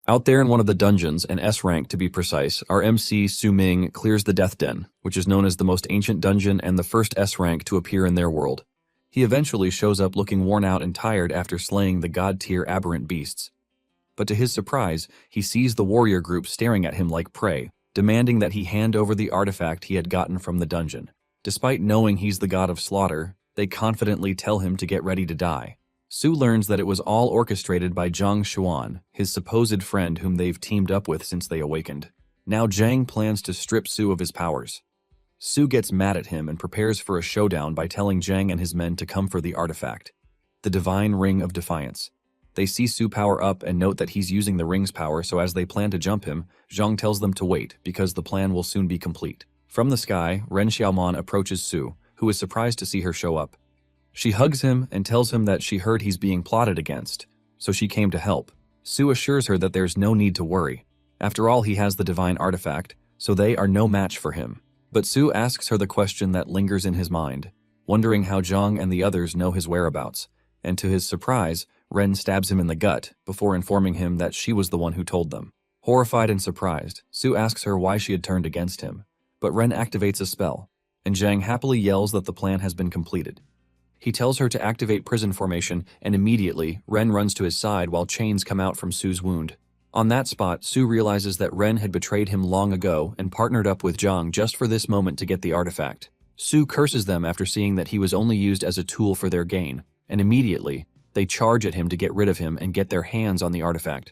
Out there in one of the dungeons, an S rank to be precise, our MC Su Ming clears the Death Den, which is known as the most ancient dungeon and the first S rank to appear in their world. He eventually shows up looking worn out and tired after slaying the god-tier aberrant beasts. But to his surprise, he sees the warrior group staring at him like prey, demanding that he hand over the artifact he had gotten from the dungeon. Despite knowing he's the god of slaughter, they confidently tell him to get ready to die. Su learns that it was all orchestrated by Zhang Xuan, his supposed friend whom they've teamed up with since they awakened. Now Zhang plans to strip Su of his powers. Su gets mad at him and prepares for a showdown by telling Zhang and his men to come for the artifact, the Divine Ring of Defiance. They see Su power up and note that he's using the ring's power, so as they plan to jump him, Zhang tells them to wait because the plan will soon be complete. From the sky, Ren Xiaoman approaches Su, who is surprised to see her show up. She hugs him and tells him that she heard he's being plotted against, so she came to help. Su assures her that there's no need to worry. After all, he has the divine artifact, so they are no match for him. But Su asks her the question that lingers in his mind, wondering how Zhang and the others know his whereabouts, and to his surprise, Ren stabs him in the gut before informing him that she was the one who told them. Horrified and surprised, Su asks her why she had turned against him, but Ren activates a spell, and Zhang happily yells that the plan has been completed. He tells her to activate prison formation, and immediately, Ren runs to his side while chains come out from Su's wound. On that spot, Su realizes that Ren had betrayed him long ago and partnered up with Zhang just for this moment to get the artifact. Su curses them after seeing that he was only used as a tool for their gain, and immediately, they charge at him to get rid of him and get their hands on the artifact.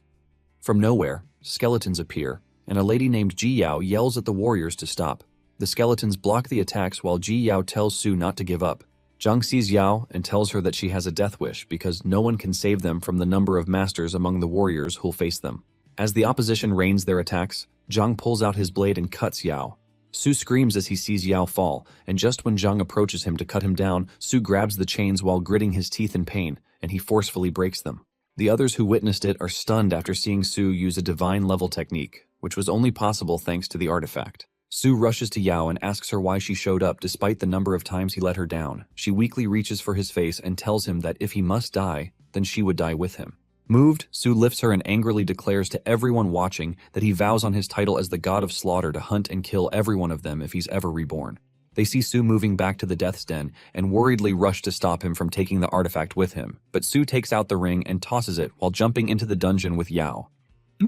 From nowhere, skeletons appear, and a lady named Ji Yao yells at the warriors to stop. The skeletons block the attacks while Ji Yao tells Su not to give up. Zhang sees Yao and tells her that she has a death wish because no one can save them from the number of masters among the warriors who'll face them. As the opposition rains their attacks, Zhang pulls out his blade and cuts Yao. Su screams as he sees Yao fall, and just when Zhang approaches him to cut him down, Su grabs the chains while gritting his teeth in pain, and he forcefully breaks them. The others who witnessed it are stunned after seeing Su use a divine-level technique, which was only possible thanks to the artifact. Su rushes to Yao and asks her why she showed up despite the number of times he let her down. She weakly reaches for his face and tells him that if he must die, then she would die with him. Moved, Su lifts her and angrily declares to everyone watching that he vows on his title as the god of slaughter to hunt and kill every one of them if he's ever reborn. They see Su moving back to the Death's Den and worriedly rush to stop him from taking the artifact with him, but Su takes out the ring and tosses it while jumping into the dungeon with Yao.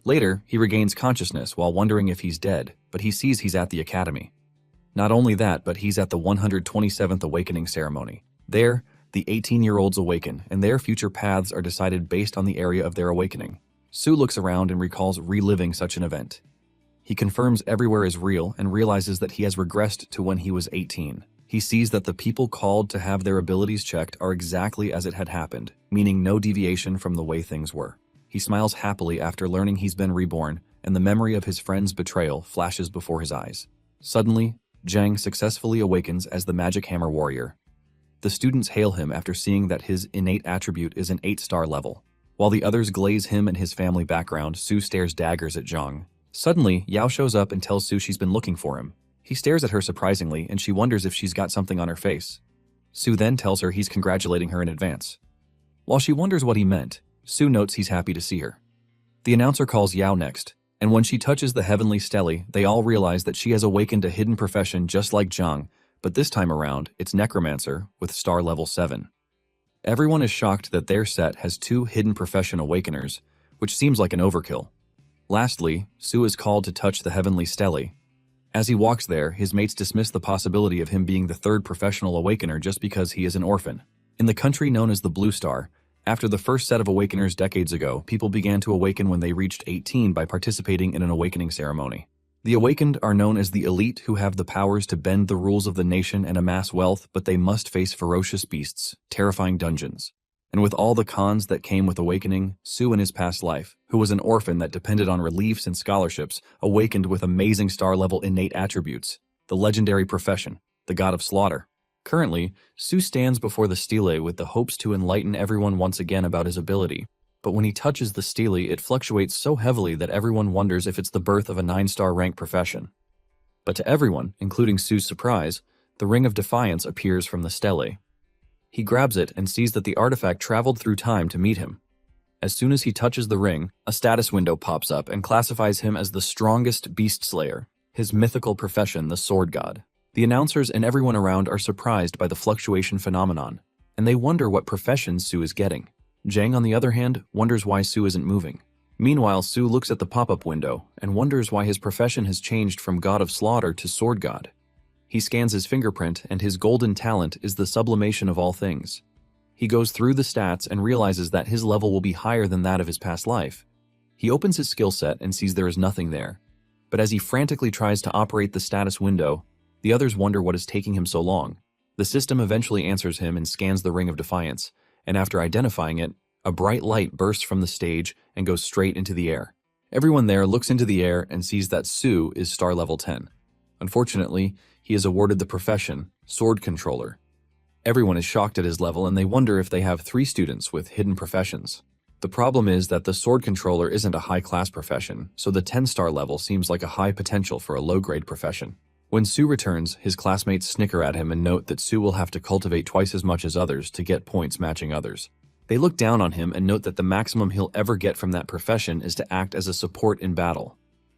Later, he regains consciousness while wondering if he's dead, but he sees he's at the academy. Not only that, but he's at the 127th awakening ceremony. There, the 18-year-olds awaken, and their future paths are decided based on the area of their awakening. Su looks around and recalls reliving such an event. He confirms everywhere is real and realizes that he has regressed to when he was 18. He sees that the people called to have their abilities checked are exactly as it had happened, meaning no deviation from the way things were. He smiles happily after learning he's been reborn, and the memory of his friend's betrayal flashes before his eyes. Suddenly, Zhang successfully awakens as the Magic Hammer Warrior. The students hail him after seeing that his innate attribute is an 8-star level. While the others glaze him and his family background, Su stares daggers at Zhang. Suddenly, Yao shows up and tells Su she's been looking for him. He stares at her surprisingly, and she wonders if she's got something on her face. Su then tells her he's congratulating her in advance. While she wonders what he meant, Su notes he's happy to see her. The announcer calls Yao next, and when she touches the heavenly stele, they all realize that she has awakened a hidden profession just like Zhang, but this time around, it's Necromancer with star level 7. Everyone is shocked that their set has 2 hidden profession awakeners, which seems like an overkill. Lastly, Su is called to touch the heavenly stele. As he walks there, his mates dismiss the possibility of him being the 3rd professional awakener just because he is an orphan. In the country known as the Blue Star, after the first set of awakeners decades ago, people began to awaken when they reached 18 by participating in an awakening ceremony. The awakened are known as the elite who have the powers to bend the rules of the nation and amass wealth, but they must face ferocious beasts, terrifying dungeons. And with all the cons that came with awakening, Su in his past life, who was an orphan that depended on reliefs and scholarships, awakened with amazing star-level innate attributes, the legendary profession, the god of slaughter. Currently, Su stands before the stele with the hopes to enlighten everyone once again about his ability, but when he touches the stele, it fluctuates so heavily that everyone wonders if it's the birth of a 9-star rank profession. But to everyone, including Su's surprise, the Ring of Defiance appears from the stele. He grabs it and sees that the artifact traveled through time to meet him. As soon as he touches the ring, a status window pops up and classifies him as the strongest beast slayer, his mythical profession, the sword god. The announcers and everyone around are surprised by the fluctuation phenomenon, and they wonder what profession Su is getting. Jang, on the other hand, wonders why Su isn't moving. Meanwhile, Su looks at the pop-up window and wonders why his profession has changed from god of slaughter to sword god. He scans his fingerprint, and his golden talent is the sublimation of all things. He goes through the stats and realizes that his level will be higher than that of his past life. He opens his skill set and sees there is nothing there. But as he frantically tries to operate the status window, the others wonder what is taking him so long. The system eventually answers him and scans the Ring of Defiance, and after identifying it, a bright light bursts from the stage and goes straight into the air. Everyone there looks into the air and sees that Su is star level 10. Unfortunately, he is awarded the profession, Sword Controller. Everyone is shocked at his level, and they wonder if they have 3 students with hidden professions. The problem is that the Sword Controller isn't a high-class profession, so the 10-star level seems like a high potential for a low-grade profession. When Su returns, his classmates snicker at him and note that Su will have to cultivate twice as much as others to get points matching others. They look down on him and note that the maximum he'll ever get from that profession is to act as a support in battle.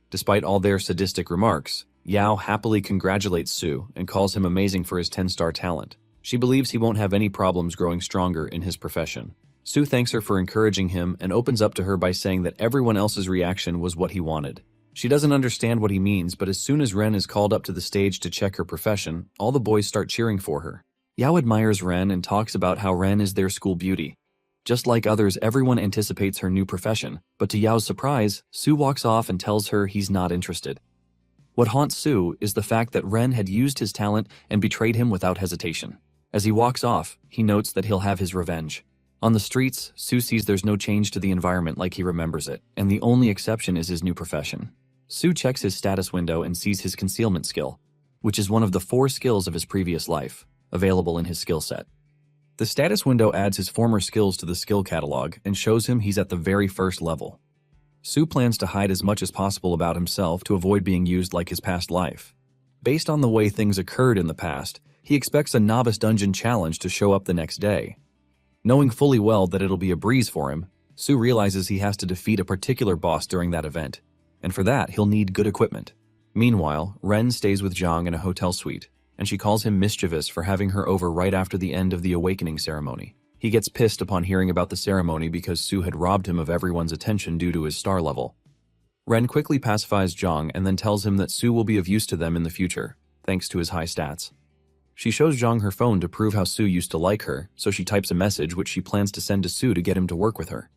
Despite all their sadistic remarks, Yao happily congratulates Su and calls him amazing for his 10-star talent. She believes he won't have any problems growing stronger in his profession. Su thanks her for encouraging him and opens up to her by saying that everyone else's reaction was what he wanted. She doesn't understand what he means, but as soon as Ren is called up to the stage to check her profession, all the boys start cheering for her. Yao admires Ren and talks about how Ren is their school beauty. Just like others, everyone anticipates her new profession, but to Yao's surprise, Su walks off and tells her he's not interested. What haunts Su is the fact that Ren had used his talent and betrayed him without hesitation. As he walks off, he notes that he'll have his revenge. On the streets, Su sees there's no change to the environment like he remembers it, and the only exception is his new profession. Su checks his status window and sees his concealment skill, which is one of the 4 skills of his previous life, available in his skill set. The status window adds his former skills to the skill catalog and shows him he's at the very first level. Su plans to hide as much as possible about himself to avoid being used like his past life. Based on the way things occurred in the past, he expects a novice dungeon challenge to show up the next day. Knowing fully well that it'll be a breeze for him, Su realizes he has to defeat a particular boss during that event, and for that he'll need good equipment. Meanwhile, Ren stays with Zhang in a hotel suite, and she calls him mischievous for having her over right after the end of the awakening ceremony. He gets pissed upon hearing about the ceremony because Su had robbed him of everyone's attention due to his star level. Ren quickly pacifies Zhang and then tells him that Su will be of use to them in the future, thanks to his high stats. She shows Zhang her phone to prove how Su used to like her, so she types a message which she plans to send to Su to get him to work with her.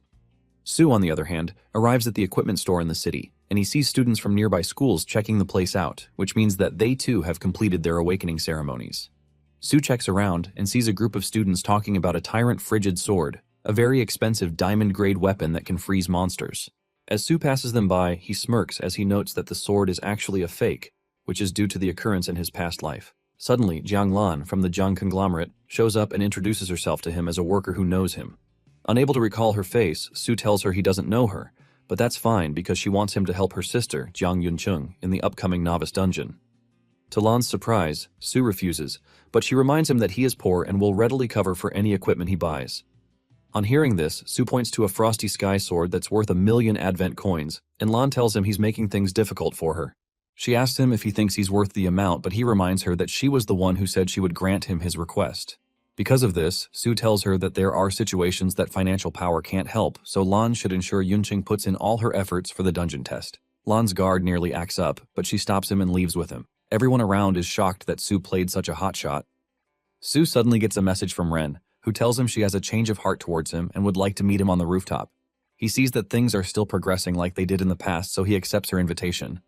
Su, on the other hand, arrives at the equipment store in the city, and he sees students from nearby schools checking the place out, which means that they too have completed their awakening ceremonies. Su checks around and sees a group of students talking about a Tyrant Frigid Sword, a very expensive diamond-grade weapon that can freeze monsters. As Su passes them by, he smirks as he notes that the sword is actually a fake, which is due to the occurrence in his past life. Suddenly, Jiang Lan from the Jiang conglomerate shows up and introduces herself to him as a worker who knows him. Unable to recall her face, Su tells her he doesn't know her, but that's fine because she wants him to help her sister, Jiang Yuncheng, in the upcoming novice dungeon. To Lan's surprise, Su refuses, but she reminds him that he is poor and will readily cover for any equipment he buys. On hearing this, Su points to a frosty sky sword that's worth 1,000,000 advent coins, and Lan tells him he's making things difficult for her. She asks him if he thinks he's worth the amount, but he reminds her that she was the one who said she would grant him his request. Because of this, Su tells her that there are situations that financial power can't help, so Lan should ensure Yunqing puts in all her efforts for the dungeon test. Lan's guard nearly acts up, but she stops him and leaves with him. Everyone around is shocked that Su played such a hotshot. Su suddenly gets a message from Ren, who tells him she has a change of heart towards him and would like to meet him on the rooftop. He sees that things are still progressing like they did in the past, so he accepts her invitation.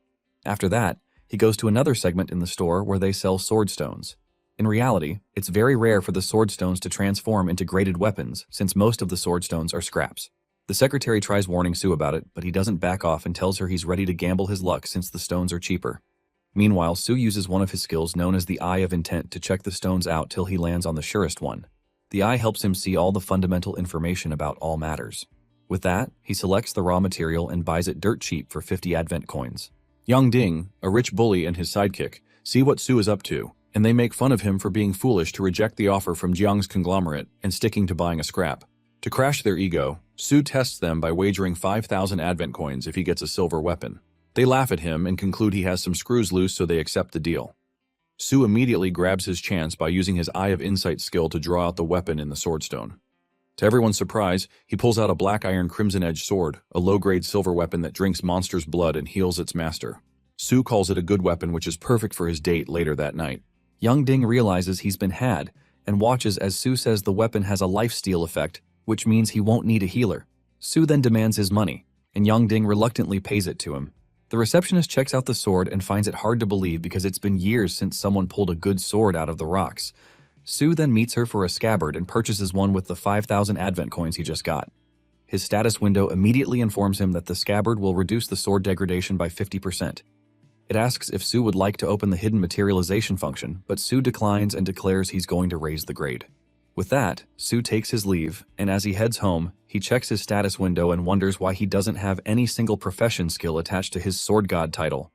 After that, he goes to another segment in the store where they sell sword stones. In reality, it's very rare for the sword stones to transform into graded weapons, since most of the sword stones are scraps. The secretary tries warning Su about it, but he doesn't back off and tells her he's ready to gamble his luck since the stones are cheaper. Meanwhile, Su uses one of his skills known as the Eye of Intent to check the stones out till he lands on the surest one. The eye helps him see all the fundamental information about all matters. With that, he selects the raw material and buys it dirt cheap for 50 advent coins. Yang Ding, a rich bully and his sidekick, see what Su is up to, and they make fun of him for being foolish to reject the offer from Jiang's conglomerate and sticking to buying a scrap. To crash their ego, Su tests them by wagering 5,000 advent coins if he gets a silver weapon. They laugh at him and conclude he has some screws loose, so they accept the deal. Su immediately grabs his chance by using his Eye of Insight skill to draw out the weapon in the swordstone. To everyone's surprise, he pulls out a black iron crimson edge sword, a low-grade silver weapon that drinks monsters' blood and heals its master. Su calls it a good weapon, which is perfect for his date later that night. Young Ding realizes he's been had and watches as Su says the weapon has a lifesteal effect, which means he won't need a healer. Su then demands his money, and Young Ding reluctantly pays it to him. The receptionist checks out the sword and finds it hard to believe because it's been years since someone pulled a good sword out of the rocks. Su then meets her for a scabbard and purchases one with the 5,000 advent coins he just got. His status window immediately informs him that the scabbard will reduce the sword degradation by 50%. It asks if Su would like to open the hidden materialization function, but Su declines and declares he's going to raise the grade. With that, Su takes his leave, and as he heads home, he checks his status window and wonders why he doesn't have any single profession skill attached to his sword god title.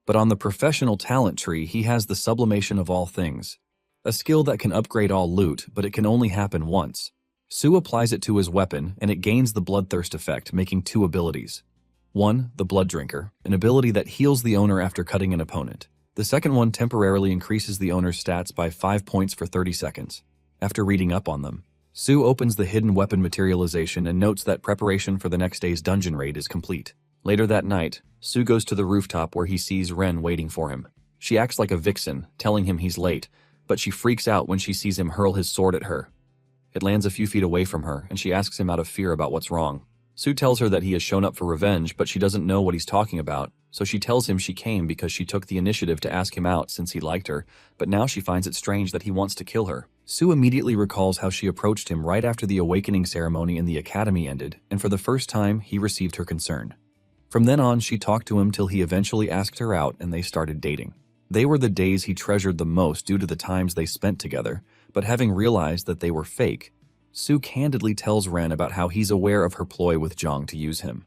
But on the professional talent tree, he has the sublimation of all things, a skill that can upgrade all loot, but it can only happen once. Su applies it to his weapon, and it gains the bloodthirst effect, making 2 abilities. 1, the Blood Drinker, an ability that heals the owner after cutting an opponent. The second one temporarily increases the owner's stats by 5 points for 30 seconds. After reading up on them, Su opens the hidden weapon materialization and notes that preparation for the next day's dungeon raid is complete. Later that night, Su goes to the rooftop where he sees Ren waiting for him. She acts like a vixen, telling him he's late, but she freaks out when she sees him hurl his sword at her. It lands a few feet away from her, and she asks him out of fear about what's wrong. Su tells her that he has shown up for revenge, but she doesn't know what he's talking about, so she tells him she came because she took the initiative to ask him out since he liked her, but now she finds it strange that he wants to kill her. Su immediately recalls how she approached him right after the awakening ceremony in the academy ended, and for the first time, he received her concern. From then on, she talked to him till he eventually asked her out and they started dating. They were the days he treasured the most due to the times they spent together, but having realized that they were fake, Su candidly tells Ren about how he's aware of her ploy with Zhang to use him.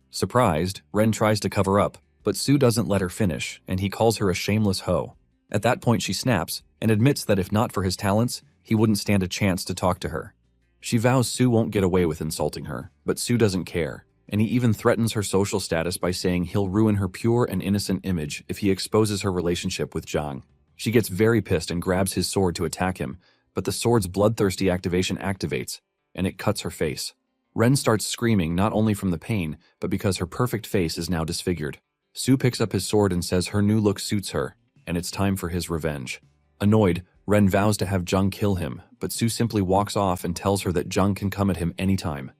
Surprised, Ren tries to cover up, but Su doesn't let her finish, and he calls her a shameless hoe. At that point she snaps, and admits that if not for his talents, he wouldn't stand a chance to talk to her. She vows Su won't get away with insulting her, but Su doesn't care, and he even threatens her social status by saying he'll ruin her pure and innocent image if he exposes her relationship with Zhang. She gets very pissed and grabs his sword to attack him, but the sword's bloodthirsty activation activates, and it cuts her face. Ren starts screaming not only from the pain, but because her perfect face is now disfigured. Su picks up his sword and says her new look suits her, and it's time for his revenge. Annoyed, Ren vows to have Zhang kill him, but Su simply walks off and tells her that Zhang can come at him anytime.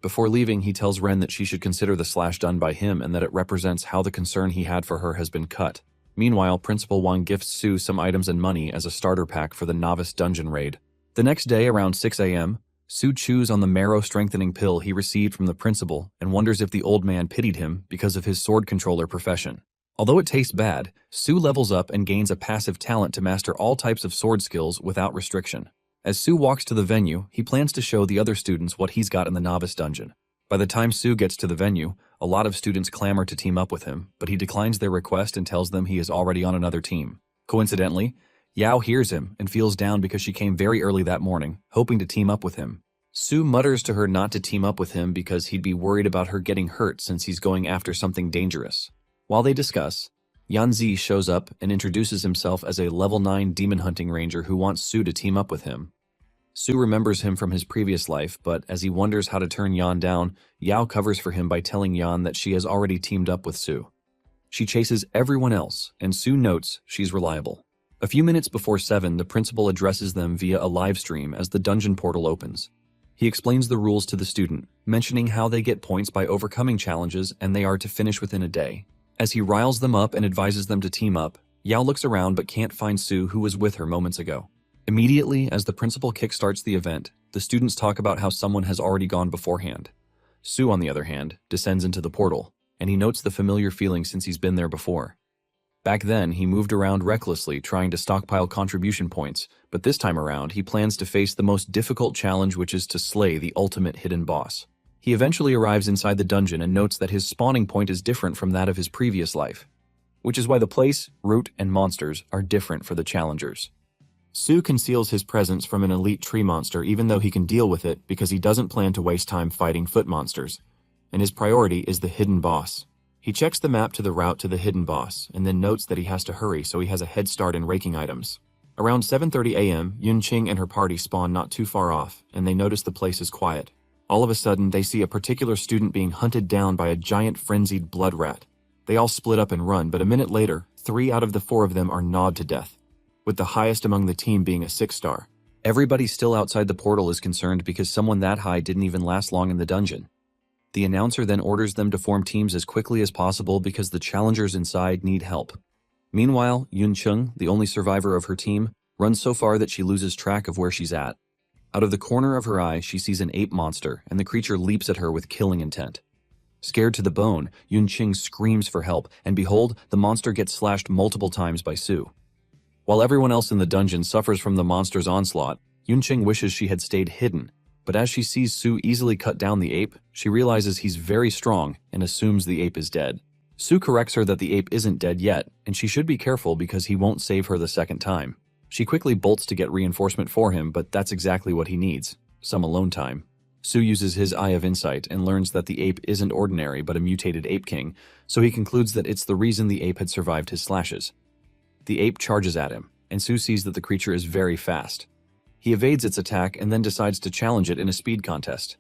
Before leaving, he tells Ren that she should consider the slash done by him and that it represents how the concern he had for her has been cut. Meanwhile, Principal Wang gifts Su some items and money as a starter pack for the novice dungeon raid. The next day, around 6 a.m., Su chews on the marrow-strengthening pill he received from the principal and wonders if the old man pitied him because of his sword controller profession. Although it tastes bad, Su levels up and gains a passive talent to master all types of sword skills without restriction. As Su walks to the venue, he plans to show the other students what he's got in the novice dungeon. By the time Su gets to the venue, a lot of students clamor to team up with him, but he declines their request and tells them he is already on another team. Coincidentally, Yao hears him and feels down because she came very early that morning, hoping to team up with him. Su mutters to her not to team up with him because he'd be worried about her getting hurt since he's going after something dangerous. While they discuss, Yanzi shows up and introduces himself as a level 9 demon hunting ranger who wants Su to team up with him. Su remembers him from his previous life, but as he wonders how to turn Yan down, Yao covers for him by telling Yan that she has already teamed up with Su. She chases everyone else, and Su notes she's reliable. A few minutes before 7, the principal addresses them via a live stream as the dungeon portal opens. He explains the rules to the student, mentioning how they get points by overcoming challenges and they are to finish within a day. As he riles them up and advises them to team up, Yao looks around but can't find Su, who was with her moments ago. Immediately, as the principal kickstarts the event, the students talk about how someone has already gone beforehand. Su, on the other hand, descends into the portal, and he notes the familiar feeling since he's been there before. Back then, he moved around recklessly, trying to stockpile contribution points, but this time around, he plans to face the most difficult challenge, which is to slay the ultimate hidden boss. He eventually arrives inside the dungeon and notes that his spawning point is different from that of his previous life, which is why the place, route, and monsters are different for the challengers. Su conceals his presence from an elite tree monster even though he can deal with it because he doesn't plan to waste time fighting foot monsters, and his priority is the hidden boss. He checks the map to the route to the hidden boss and then notes that he has to hurry so he has a head start in raking items. Around 7:30 a.m., Yunqing and her party spawn not too far off, and they notice the place is quiet. All of a sudden, they see a particular student being hunted down by a giant frenzied blood rat. They all split up and run, but a minute later, 3 out of the 4 of them are gnawed to death, with the highest among the team being a 6-star. Everybody still outside the portal is concerned because someone that high didn't even last long in the dungeon. The announcer then orders them to form teams as quickly as possible because the challengers inside need help. Meanwhile, Yunqing, the only survivor of her team, runs so far that she loses track of where she's at. Out of the corner of her eye, she sees an ape monster, and the creature leaps at her with killing intent. Scared to the bone, Yunqing screams for help, and behold, the monster gets slashed multiple times by Su. While everyone else in the dungeon suffers from the monster's onslaught, Yunqing wishes she had stayed hidden, but as she sees Su easily cut down the ape, she realizes he's very strong and assumes the ape is dead. Su corrects her that the ape isn't dead yet, and she should be careful because he won't save her the second time. She quickly bolts to get reinforcement for him, but that's exactly what he needs, some alone time. Su uses his Eye of Insight and learns that the ape isn't ordinary but a mutated ape king, so he concludes that it's the reason the ape had survived his slashes. The ape charges at him, and Su sees that the creature is very fast. He evades its attack and then decides to challenge it in a speed contest.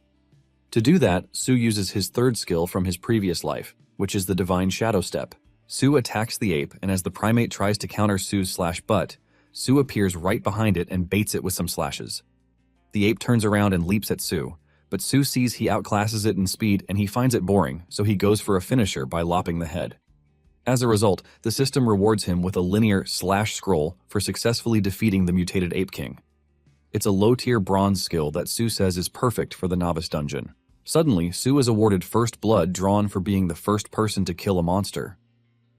To do that, Su uses his 3rd skill from his previous life, which is the Divine Shadow Step. Su attacks the ape, and as the primate tries to counter Su's slash butt, Su appears right behind it and baits it with some slashes. The ape turns around and leaps at Su, but Su sees he outclasses it in speed and he finds it boring, so he goes for a finisher by lopping the head. As a result, the system rewards him with a linear slash scroll for successfully defeating the mutated ape king. It's a low-tier bronze skill that Su says is perfect for the novice dungeon. Suddenly, Su is awarded first blood drawn for being the first person to kill a monster.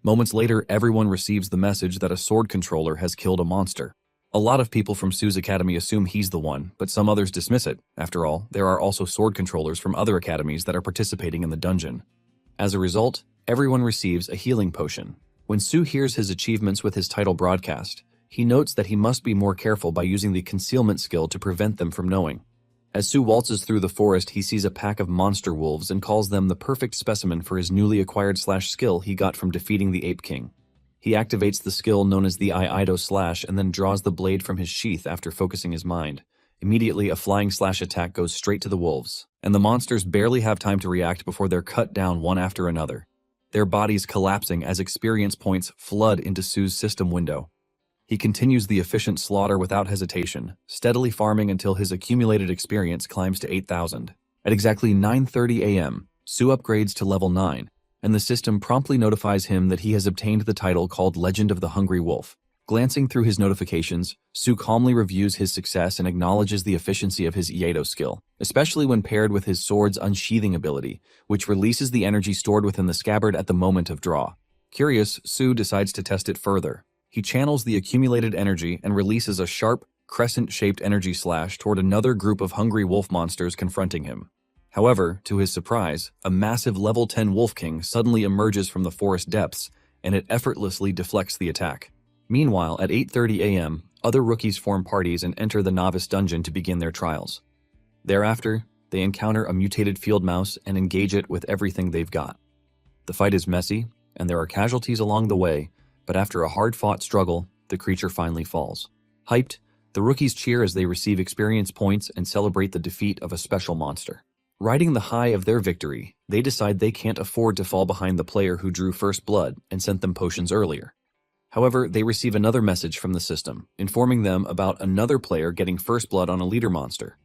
Moments later, everyone receives the message that a sword controller has killed a monster. A lot of people from Su's academy assume he's the one, but some others dismiss it. After all, there are also sword controllers from other academies that are participating in the dungeon. As a result, everyone receives a healing potion. When Su hears his achievements with his title broadcast, he notes that he must be more careful by using the concealment skill to prevent them from knowing. As Su waltzes through the forest, he sees a pack of monster wolves and calls them the perfect specimen for his newly acquired slash skill he got from defeating the Ape King. He activates the skill known as the Iaido slash and then draws the blade from his sheath after focusing his mind. Immediately, a flying slash attack goes straight to the wolves, and the monsters barely have time to react before they're cut down one after another, their bodies collapsing as experience points flood into Su's system window. He continues the efficient slaughter without hesitation, steadily farming until his accumulated experience climbs to 8,000. At exactly 9:30 a.m., Su upgrades to level 9, and the system promptly notifies him that he has obtained the title called Legend of the Hungry Wolf. Glancing through his notifications, Su calmly reviews his success and acknowledges the efficiency of his Iaido skill, especially when paired with his sword's unsheathing ability, which releases the energy stored within the scabbard at the moment of draw. Curious, Su decides to test it further. He channels the accumulated energy and releases a sharp, crescent-shaped energy slash toward another group of hungry wolf monsters confronting him. However, to his surprise, a massive level 10 Wolf King suddenly emerges from the forest depths, and it effortlessly deflects the attack. Meanwhile, at 8:30 a.m., other rookies form parties and enter the novice dungeon to begin their trials. Thereafter, they encounter a mutated field mouse and engage it with everything they've got. The fight is messy, and there are casualties along the way, but after a hard-fought struggle, the creature finally falls. Hyped, the rookies cheer as they receive experience points and celebrate the defeat of a special monster. Riding the high of their victory, they decide they can't afford to fall behind the player who drew first blood and sent them potions earlier. However, they receive another message from the system, informing them about another player getting first blood on a leader monster.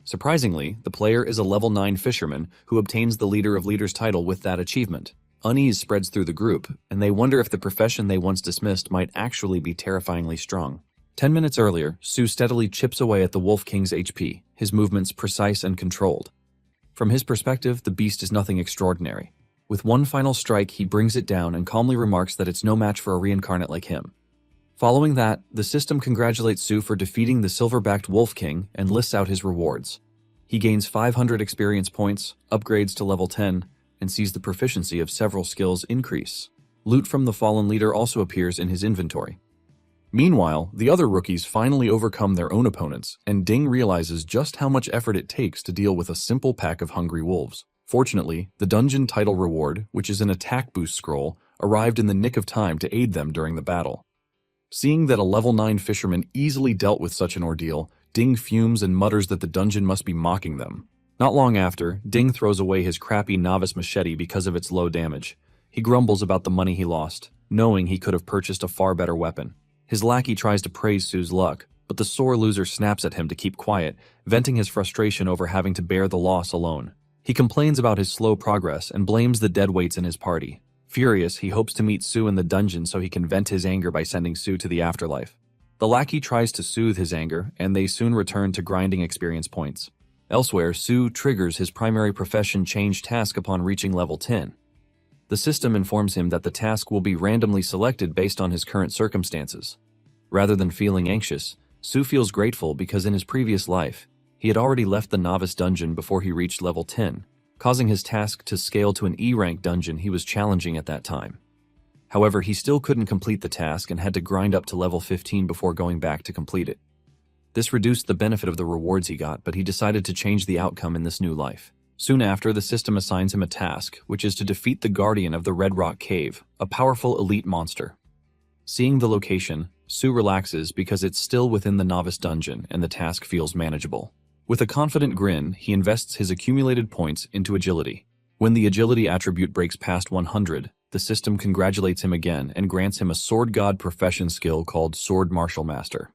Surprisingly, the player is a level 9 fisherman who obtains the Leader of Leaders title with that achievement. Unease spreads through the group, and they wonder if the profession they once dismissed might actually be terrifyingly strong. 10 minutes earlier, Su steadily chips away at the Wolf King's HP, his movements precise and controlled. From his perspective, the beast is nothing extraordinary. With one final strike, he brings it down and calmly remarks that it's no match for a reincarnate like him. Following that, the system congratulates Su for defeating the silver-backed Wolf King and lists out his rewards. He gains 500 experience points, upgrades to level 10, and sees the proficiency of several skills increase. Loot from the fallen leader also appears in his inventory. Meanwhile, the other rookies finally overcome their own opponents, and Ding realizes just how much effort it takes to deal with a simple pack of hungry wolves. Fortunately, the dungeon title reward, which is an attack boost scroll, arrived in the nick of time to aid them during the battle. Seeing that a level 9 fisherman easily dealt with such an ordeal, Ding fumes and mutters that the dungeon must be mocking them. Not long after, Ding throws away his crappy novice machete because of its low damage. He grumbles about the money he lost, knowing he could have purchased a far better weapon. His lackey tries to praise Sue's luck, but the sore loser snaps at him to keep quiet, venting his frustration over having to bear the loss alone. He complains about his slow progress and blames the deadweights in his party. Furious, he hopes to meet Sue in the dungeon so he can vent his anger by sending Sue to the afterlife. The lackey tries to soothe his anger, and they soon return to grinding experience points. Elsewhere, Sue triggers his primary profession change task upon reaching level 10. The system informs him that the task will be randomly selected based on his current circumstances. Rather than feeling anxious, Sue feels grateful because in his previous life, he had already left the novice dungeon before he reached level 10, causing his task to scale to an E-rank dungeon he was challenging at that time. However, he still couldn't complete the task and had to grind up to level 15 before going back to complete it. This reduced the benefit of the rewards he got, but he decided to change the outcome in this new life. Soon after, the system assigns him a task, which is to defeat the Guardian of the Red Rock Cave, a powerful elite monster. Seeing the location, Sue relaxes because it's still within the novice dungeon and the task feels manageable. With a confident grin, he invests his accumulated points into agility. When the agility attribute breaks past 100, the system congratulates him again and grants him a sword god profession skill called Sword Martial Master.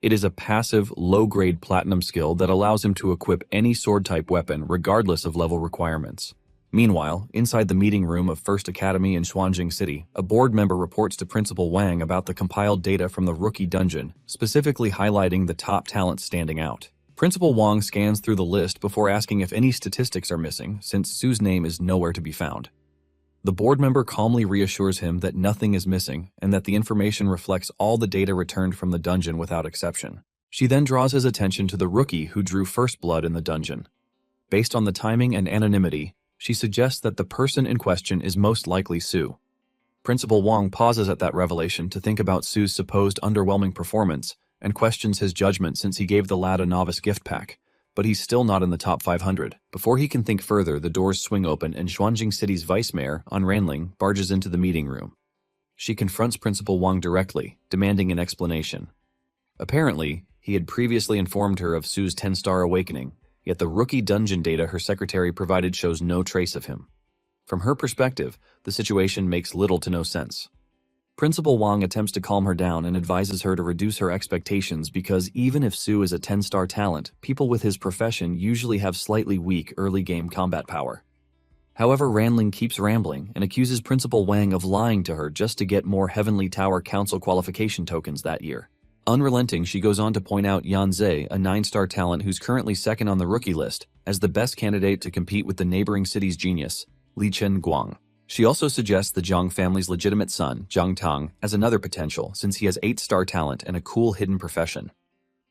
It is a passive, low-grade platinum skill that allows him to equip any sword-type weapon regardless of level requirements. Meanwhile, inside the meeting room of First Academy in Xuanjing City, a board member reports to Principal Wang about the compiled data from the rookie dungeon, specifically highlighting the top talents standing out. Principal Wang scans through the list before asking if any statistics are missing, since Sue's name is nowhere to be found. The board member calmly reassures him that nothing is missing and that the information reflects all the data returned from the dungeon without exception. She then draws his attention to the rookie who drew first blood in the dungeon. Based on the timing and anonymity, she suggests that the person in question is most likely Sue. Principal Wang pauses at that revelation to think about Sue's supposed underwhelming performance and questions his judgment since he gave the lad a novice gift pack, but he's still not in the top 500. Before he can think further, the doors swing open and Xuanjing City's vice mayor, An Ranling, barges into the meeting room. She confronts Principal Wang directly, demanding an explanation. Apparently, he had previously informed her of Sue's 10-star awakening, yet the rookie dungeon data her secretary provided shows no trace of him. From her perspective, the situation makes little to no sense. Principal Wang attempts to calm her down and advises her to reduce her expectations because even if Sue is a 10-star talent, people with his profession usually have slightly weak early-game combat power. However, Ranling keeps rambling and accuses Principal Wang of lying to her just to get more Heavenly Tower Council qualification tokens that year. Unrelenting, she goes on to point out Yan Zhe, a 9-star talent who's currently second on the rookie list, as the best candidate to compete with the neighboring city's genius, Li Chen Guang. She also suggests the Zhang family's legitimate son, Zhang Tang, as another potential since he has 8-star talent and a cool hidden profession.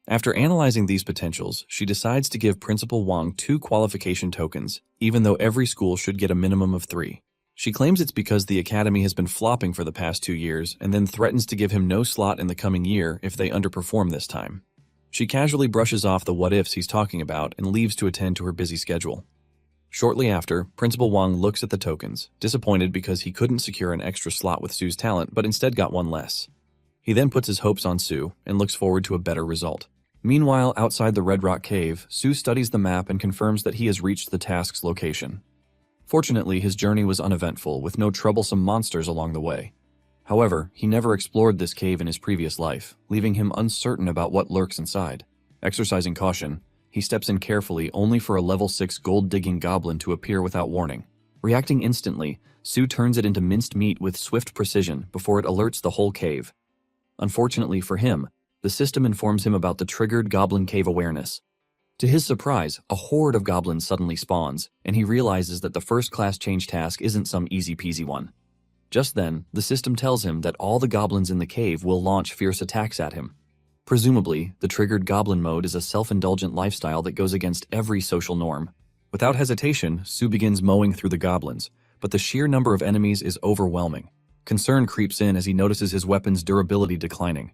After analyzing these potentials, she decides to give Principal Wang 2 qualification tokens, even though every school should get a minimum of 3. She claims it's because the academy has been flopping for the past 2 years and then threatens to give him no slot in the coming year if they underperform this time. She casually brushes off the what-ifs he's talking about and leaves to attend to her busy schedule. Shortly after, Principal Wang looks at the tokens, disappointed because he couldn't secure an extra slot with Sue's talent but instead got one less. He then puts his hopes on Sue and looks forward to a better result. Meanwhile, outside the Red Rock Cave, Sue studies the map and confirms that he has reached the task's location. Fortunately, his journey was uneventful, with no troublesome monsters along the way. However, he never explored this cave in his previous life, leaving him uncertain about what lurks inside. Exercising caution, he steps in carefully only for a level 6 gold-digging goblin to appear without warning. Reacting instantly, Sue turns it into minced meat with swift precision before it alerts the whole cave. Unfortunately for him, the system informs him about the triggered goblin cave awareness. To his surprise, a horde of goblins suddenly spawns, and he realizes that the first-class change task isn't some easy-peasy one. Just then, the system tells him that all the goblins in the cave will launch fierce attacks at him. Presumably, the triggered goblin mode is a self-indulgent lifestyle that goes against every social norm. Without hesitation, Sue begins mowing through the goblins, but the sheer number of enemies is overwhelming. Concern creeps in as he notices his weapon's durability declining.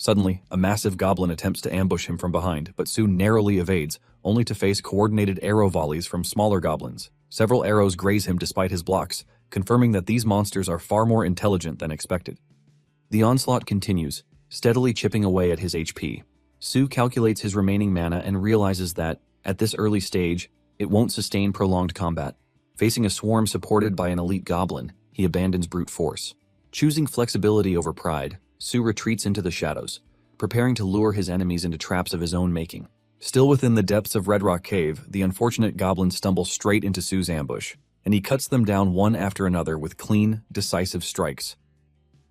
Suddenly, a massive goblin attempts to ambush him from behind, but Su narrowly evades, only to face coordinated arrow volleys from smaller goblins. Several arrows graze him despite his blocks, confirming that these monsters are far more intelligent than expected. The onslaught continues, steadily chipping away at his HP. Su calculates his remaining mana and realizes that, at this early stage, it won't sustain prolonged combat. Facing a swarm supported by an elite goblin, he abandons brute force. Choosing flexibility over pride, Su retreats into the shadows, preparing to lure his enemies into traps of his own making. Still within the depths of Red Rock Cave, the unfortunate goblins stumble straight into Su's ambush, and he cuts them down one after another with clean, decisive strikes.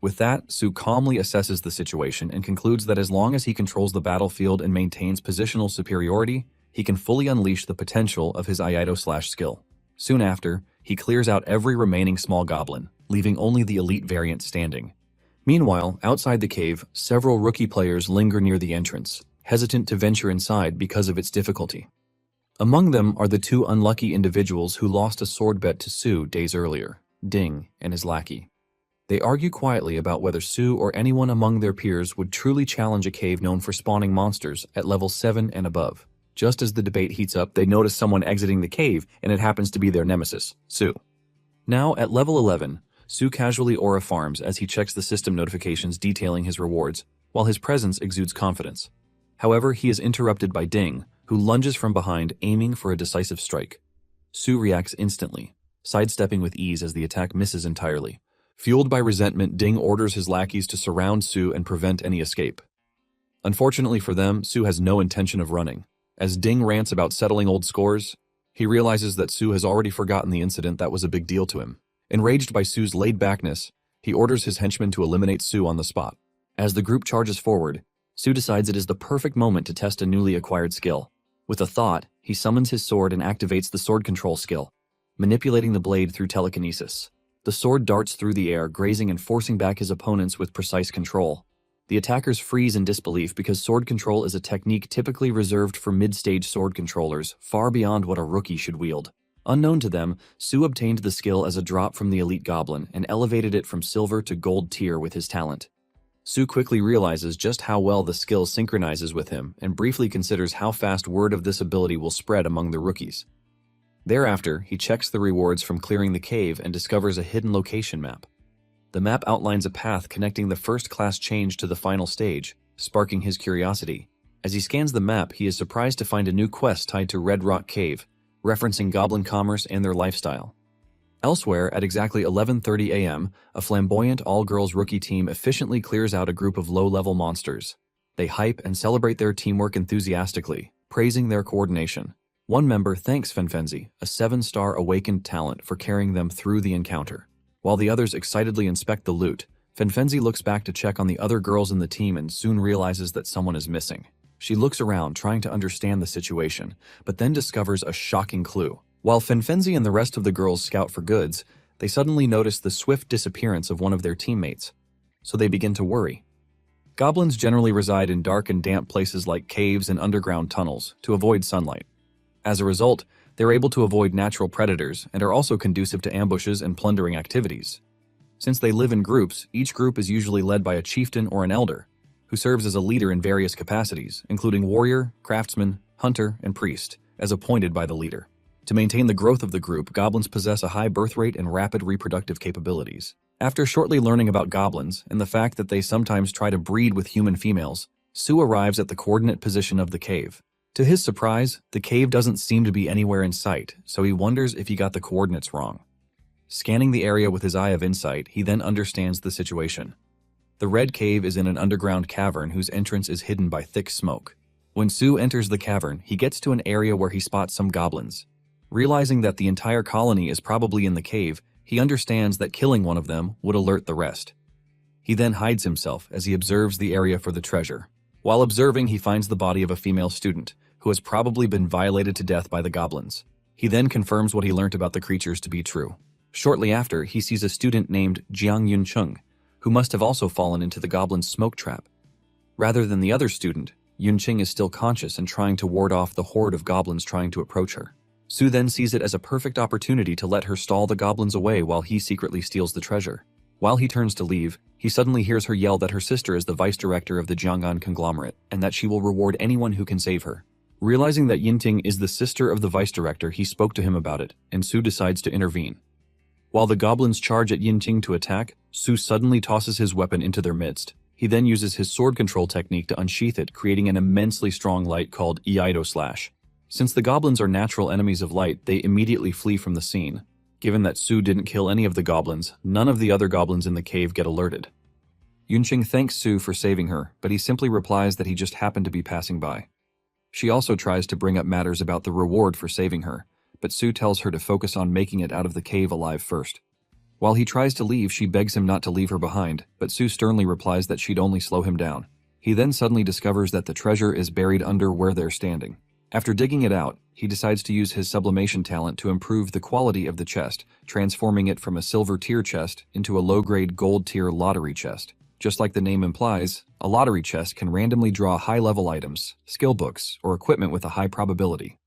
With that, Su calmly assesses the situation and concludes that as long as he controls the battlefield and maintains positional superiority, he can fully unleash the potential of his Iaito skill. Soon after, he clears out every remaining small goblin, leaving only the elite variant standing. Meanwhile, outside the cave, several rookie players linger near the entrance, hesitant to venture inside because of its difficulty. Among them are the two unlucky individuals who lost a sword bet to Su days earlier, Ding and his lackey. They argue quietly about whether Su or anyone among their peers would truly challenge a cave known for spawning monsters at level 7 and above. Just as the debate heats up, they notice someone exiting the cave, and it happens to be their nemesis, Su. Now, at level 11, Su casually aura farms as he checks the system notifications detailing his rewards, while his presence exudes confidence. However, he is interrupted by Ding, who lunges from behind, aiming for a decisive strike. Su reacts instantly, sidestepping with ease as the attack misses entirely. Fueled by resentment, Ding orders his lackeys to surround Su and prevent any escape. Unfortunately for them, Su has no intention of running. As Ding rants about settling old scores, he realizes that Su has already forgotten the incident that was a big deal to him. Enraged by Su's laid-backness, he orders his henchmen to eliminate Su on the spot. As the group charges forward, Su decides it is the perfect moment to test a newly acquired skill. With a thought, he summons his sword and activates the sword control skill, manipulating the blade through telekinesis. The sword darts through the air, grazing and forcing back his opponents with precise control. The attackers freeze in disbelief because sword control is a technique typically reserved for mid-stage sword controllers, far beyond what a rookie should wield. Unknown to them, Su obtained the skill as a drop from the elite goblin and elevated it from silver to gold tier with his talent. Su quickly realizes just how well the skill synchronizes with him and briefly considers how fast word of this ability will spread among the rookies. Thereafter, he checks the rewards from clearing the cave and discovers a hidden location map. The map outlines a path connecting the first-class change to the final stage, sparking his curiosity. As he scans the map, he is surprised to find a new quest tied to Red Rock Cave, referencing goblin commerce and their lifestyle. Elsewhere, at exactly 11:30 a.m., a flamboyant all-girls rookie team efficiently clears out a group of low-level monsters. They hype and celebrate their teamwork enthusiastically, praising their coordination. One member thanks Fenfenzi, a 7-star awakened talent, for carrying them through the encounter. While the others excitedly inspect the loot, Fenfenzi looks back to check on the other girls in the team and soon realizes that someone is missing. She looks around, trying to understand the situation, but then discovers a shocking clue. While Fenfenzi and the rest of the girls scout for goods, they suddenly notice the swift disappearance of one of their teammates, so they begin to worry. Goblins generally reside in dark and damp places like caves and underground tunnels to avoid sunlight. As a result, they're able to avoid natural predators and are also conducive to ambushes and plundering activities. Since they live in groups, each group is usually led by a chieftain or an elder, who serves as a leader in various capacities, including warrior, craftsman, hunter, and priest, as appointed by the leader. To maintain the growth of the group, goblins possess a high birth rate and rapid reproductive capabilities. After shortly learning about goblins and the fact that they sometimes try to breed with human females, Su arrives at the coordinate position of the cave. To his surprise, the cave doesn't seem to be anywhere in sight, so he wonders if he got the coordinates wrong. Scanning the area with his eye of insight, he then understands the situation. The red cave is in an underground cavern whose entrance is hidden by thick smoke. When Su enters the cavern, he gets to an area where he spots some goblins. Realizing that the entire colony is probably in the cave, he understands that killing one of them would alert the rest. He then hides himself as he observes the area for the treasure. While observing, he finds the body of a female student, who has probably been violated to death by the goblins. He then confirms what he learnt about the creatures to be true. Shortly after, he sees a student named Jiang Yuncheng, who must have also fallen into the goblin's smoke trap. Rather than the other student, Yuncheng is still conscious and trying to ward off the horde of goblins trying to approach her. Su then sees it as a perfect opportunity to let her stall the goblins away while he secretly steals the treasure. While he turns to leave, He suddenly hears her yell that her sister is the vice director of the Jiang'an conglomerate, and that she will reward anyone who can save her. Realizing that Yinting is the sister of the vice director, he spoke to him about it, and Su decides to intervene. While the goblins charge at Yinting to attack, Su suddenly tosses his weapon into their midst. He then uses his sword control technique to unsheath it, creating an immensely strong light called Iaido Slash. Since the goblins are natural enemies of light, they immediately flee from the scene. Given that Su didn't kill any of the goblins, none of the other goblins in the cave get alerted. Yunqing thanks Su for saving her, but he simply replies that he just happened to be passing by. She also tries to bring up matters about the reward for saving her, but Su tells her to focus on making it out of the cave alive first. While he tries to leave, she begs him not to leave her behind, but Su sternly replies that she'd only slow him down. He then suddenly discovers that the treasure is buried under where they're standing. After digging it out, he decides to use his sublimation talent to improve the quality of the chest, transforming it from a silver tier chest into a low-grade gold tier lottery chest. Just like the name implies, a lottery chest can randomly draw high-level items, skill books, or equipment with a high probability.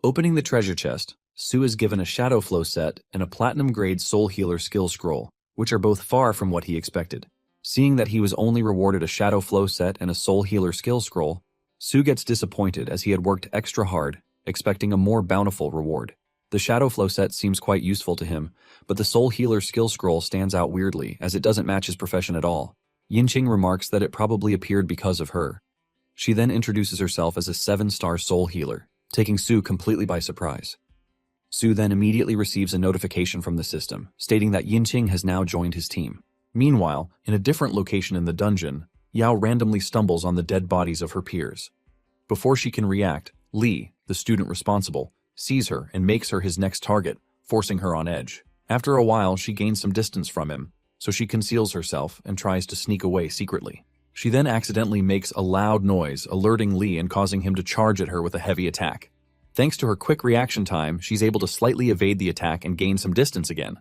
Opening the treasure chest, Su is given a Shadow Flow set and a Platinum-grade Soul Healer skill scroll, which are both far from what he expected. Seeing that he was only rewarded a Shadow Flow set and a Soul Healer skill scroll, Su gets disappointed as he had worked extra hard, expecting a more bountiful reward. The Shadow Flow set seems quite useful to him, but the Soul Healer skill scroll stands out weirdly as it doesn't match his profession at all. Yinqing remarks that it probably appeared because of her. She then introduces herself as a 7-star Soul Healer, taking Su completely by surprise. Su then immediately receives a notification from the system, stating that Yinqing has now joined his team. Meanwhile, in a different location in the dungeon, Yao randomly stumbles on the dead bodies of her peers. Before she can react, Li, the student responsible, sees her and makes her his next target, forcing her on edge. After a while, she gains some distance from him, so she conceals herself and tries to sneak away secretly. She then accidentally makes a loud noise, alerting Li and causing him to charge at her with a heavy attack. Thanks to her quick reaction time, she's able to slightly evade the attack and gain some distance again.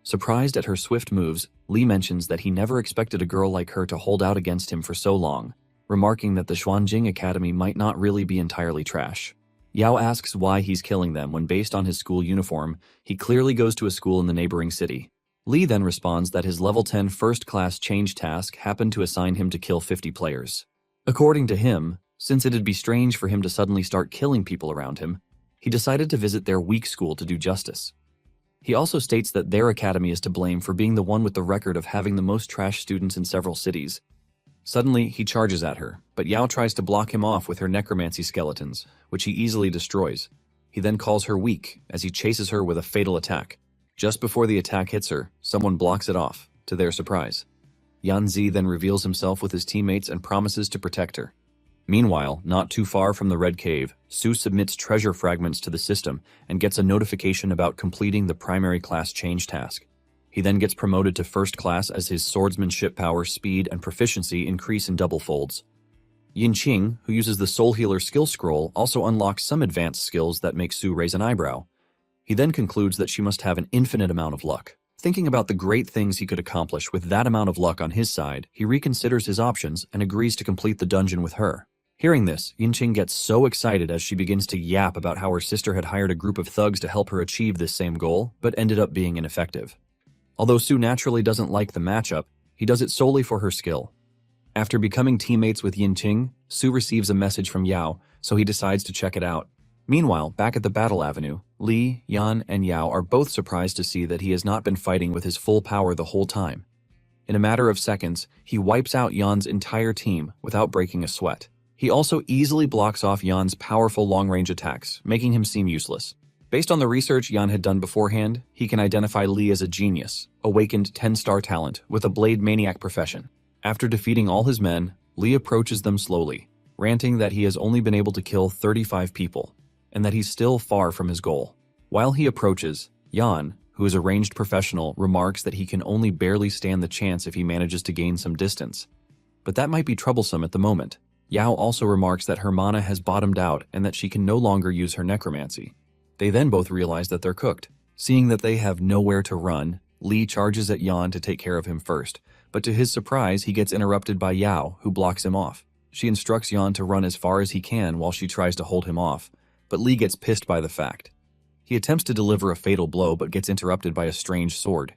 Surprised at her swift moves, Li mentions that he never expected a girl like her to hold out against him for so long, remarking that the Xuanjing Academy might not really be entirely trash. Yao asks why he's killing them when, based on his school uniform, he clearly goes to a school in the neighboring city. Li then responds that his level 10 first-class change task happened to assign him to kill 50 players. According to him, since it'd be strange for him to suddenly start killing people around him, he decided to visit their weak school to do justice. He also states that their academy is to blame for being the one with the record of having the most trash students in several cities. Suddenly, he charges at her, but Yao tries to block him off with her necromancy skeletons, which he easily destroys. He then calls her weak as he chases her with a fatal attack. Just before the attack hits her, someone blocks it off, to their surprise. Yanzi then reveals himself with his teammates and promises to protect her. Meanwhile, not too far from the Red Cave, Su submits treasure fragments to the system and gets a notification about completing the primary class change task. He then gets promoted to first class as his swordsmanship power, speed, and proficiency increase in double folds. Yinqing, who uses the Soul Healer skill scroll, also unlocks some advanced skills that make Su raise an eyebrow. He then concludes that she must have an infinite amount of luck. Thinking about the great things he could accomplish with that amount of luck on his side, he reconsiders his options and agrees to complete the dungeon with her. Hearing this, Yinqing gets so excited as she begins to yap about how her sister had hired a group of thugs to help her achieve this same goal, but ended up being ineffective. Although Su naturally doesn't like the matchup, he does it solely for her skill. After becoming teammates with Yinqing, Su receives a message from Yao, so he decides to check it out. Meanwhile, back at the Battle Avenue, Li, Yan, and Yao are both surprised to see that he has not been fighting with his full power the whole time. In a matter of seconds, he wipes out Yan's entire team without breaking a sweat. He also easily blocks off Yan's powerful long-range attacks, making him seem useless. Based on the research Yan had done beforehand, he can identify Li as a genius, awakened 10-star talent with a blade maniac profession. After defeating all his men, Li approaches them slowly, ranting that he has only been able to kill 35 people, and that he's still far from his goal. While he approaches, Yan, who is a ranged professional, remarks that he can only barely stand the chance if he manages to gain some distance. But that might be troublesome at the moment. Yao also remarks that her mana has bottomed out and that she can no longer use her necromancy. They then both realize that they're cooked. Seeing that they have nowhere to run, Li charges at Yan to take care of him first, but to his surprise, he gets interrupted by Yao, who blocks him off. She instructs Yan to run as far as he can while she tries to hold him off, but Li gets pissed by the fact. He attempts to deliver a fatal blow but gets interrupted by a strange sword.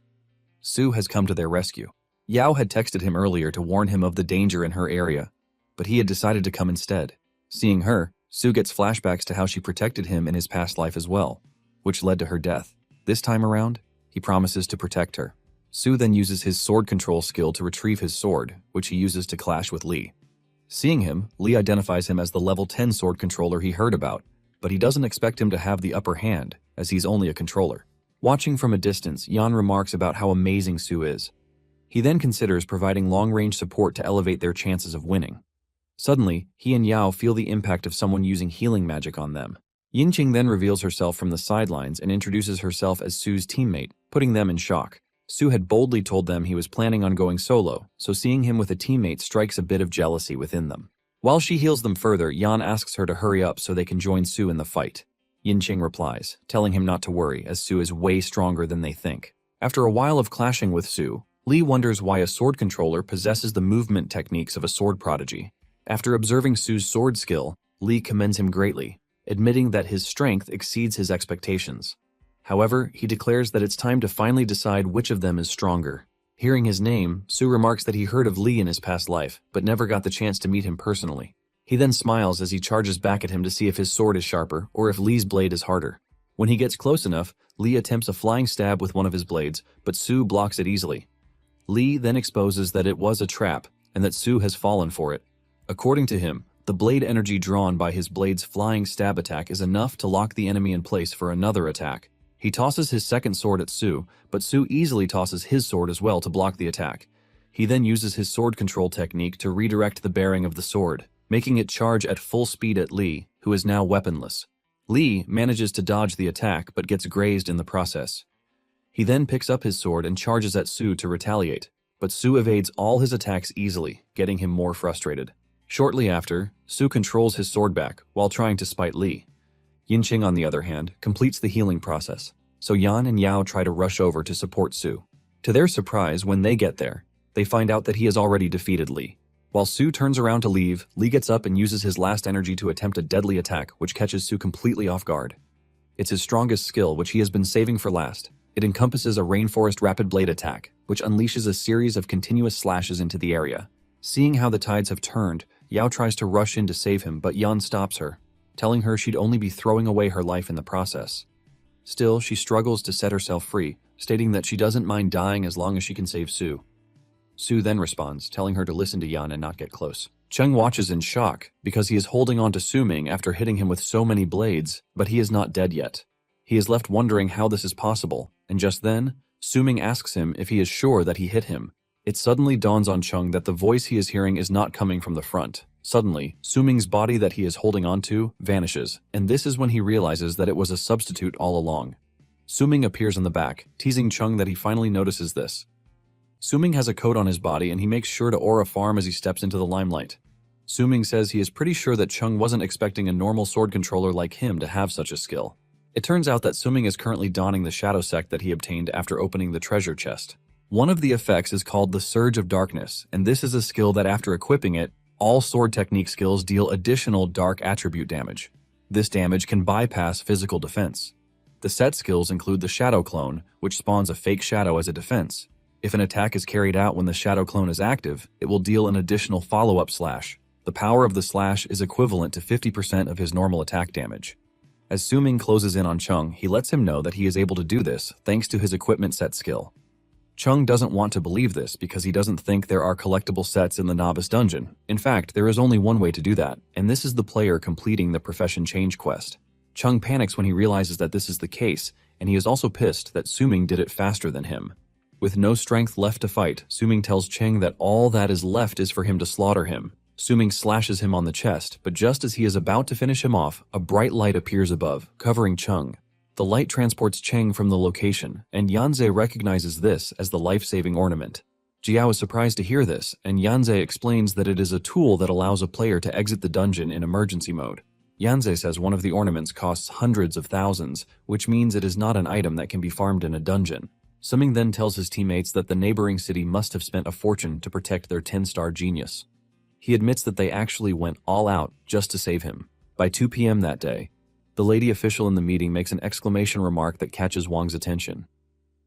Su has come to their rescue. Yao had texted him earlier to warn him of the danger in her area, but he had decided to come instead. Seeing her, Su gets flashbacks to how she protected him in his past life as well, which led to her death. This time around, he promises to protect her. Su then uses his sword control skill to retrieve his sword, which he uses to clash with Lee. Seeing him, Lee identifies him as the level 10 sword controller he heard about, but he doesn't expect him to have the upper hand, as he's only a controller. Watching from a distance, Yan remarks about how amazing Su is. He then considers providing long-range support to elevate their chances of winning. Suddenly, he and Yao feel the impact of someone using healing magic on them. Yinqing then reveals herself from the sidelines and introduces herself as Su's teammate, putting them in shock. Su had boldly told them he was planning on going solo, so seeing him with a teammate strikes a bit of jealousy within them. While she heals them further, Yan asks her to hurry up so they can join Su in the fight. Yinqing replies, telling him not to worry, as Su is way stronger than they think. After a while of clashing with Su, Lee wonders why a sword controller possesses the movement techniques of a sword prodigy. After observing Su's sword skill, Lee commends him greatly, admitting that his strength exceeds his expectations. However, he declares that it's time to finally decide which of them is stronger. Hearing his name, Su remarks that he heard of Lee in his past life, but never got the chance to meet him personally. He then smiles as he charges back at him to see if his sword is sharper or if Lee's blade is harder. When he gets close enough, Lee attempts a flying stab with one of his blades, but Su blocks it easily. Lee then exposes that it was a trap and that Su has fallen for it. According to him, the blade energy drawn by his blade's flying stab attack is enough to lock the enemy in place for another attack. He tosses his second sword at Su, but Su easily tosses his sword as well to block the attack. He then uses his sword control technique to redirect the bearing of the sword, making it charge at full speed at Lee, who is now weaponless. Lee manages to dodge the attack but gets grazed in the process. He then picks up his sword and charges at Su to retaliate, but Su evades all his attacks easily, getting him more frustrated. Shortly after, Su controls his sword back while trying to spite Lee. Yinqing, on the other hand, completes the healing process, so Yan and Yao try to rush over to support Su. To their surprise, when they get there, they find out that he has already defeated Lee. While Su turns around to leave, Lee gets up and uses his last energy to attempt a deadly attack, which catches Su completely off guard. It's his strongest skill, which he has been saving for last. It encompasses a rainforest rapid blade attack, which unleashes a series of continuous slashes into the area. Seeing how the tides have turned, Yao tries to rush in to save him, but Yan stops her, telling her she'd only be throwing away her life in the process. Still, she struggles to set herself free, stating that she doesn't mind dying as long as she can save Su. Su then responds, telling her to listen to Yan and not get close. Cheng watches in shock, because he is holding on to Su-ming after hitting him with so many blades, but he is not dead yet. He is left wondering how this is possible, and just then, Su-ming asks him if he is sure that he hit him. It suddenly dawns on Cheng that the voice he is hearing is not coming from the front. Suddenly, Su-ming's body that he is holding onto vanishes, and this is when he realizes that it was a substitute all along. Su-ming appears in the back, teasing Cheng that he finally notices this. Su-ming has a coat on his body and he makes sure to aura farm as he steps into the limelight. Su-ming says he is pretty sure that Cheng wasn't expecting a normal sword controller like him to have such a skill. It turns out that Su-ming is currently donning the shadow sect that he obtained after opening the treasure chest. One of the effects is called the Surge of Darkness, and this is a skill that after equipping it, all sword technique skills deal additional dark attribute damage. This damage can bypass physical defense. The set skills include the Shadow Clone, which spawns a fake shadow as a defense. If an attack is carried out when the Shadow Clone is active, it will deal an additional follow-up slash. The power of the slash is equivalent to 50% of his normal attack damage. As Su-ming closes in on Cheng, he lets him know that he is able to do this thanks to his equipment set skill. Cheng doesn't want to believe this because he doesn't think there are collectible sets in the novice dungeon. In fact, there is only one way to do that, and this is the player completing the Profession Change quest. Cheng panics when he realizes that this is the case, and he is also pissed that Su-ming did it faster than him. With no strength left to fight, Su-ming tells Cheng that all that is left is for him to slaughter him. Su-ming slashes him on the chest, but just as he is about to finish him off, a bright light appears above, covering Cheng. The light transports Cheng from the location, and Yanze recognizes this as the life-saving ornament. Jiao is surprised to hear this, and Yanze explains that it is a tool that allows a player to exit the dungeon in emergency mode. Yanze says one of the ornaments costs hundreds of thousands, which means it is not an item that can be farmed in a dungeon. Su-ming then tells his teammates that the neighboring city must have spent a fortune to protect their 10-star genius. He admits that they actually went all out just to save him. By 2 p.m. that day, the lady official in the meeting makes an exclamation remark that catches Wang's attention.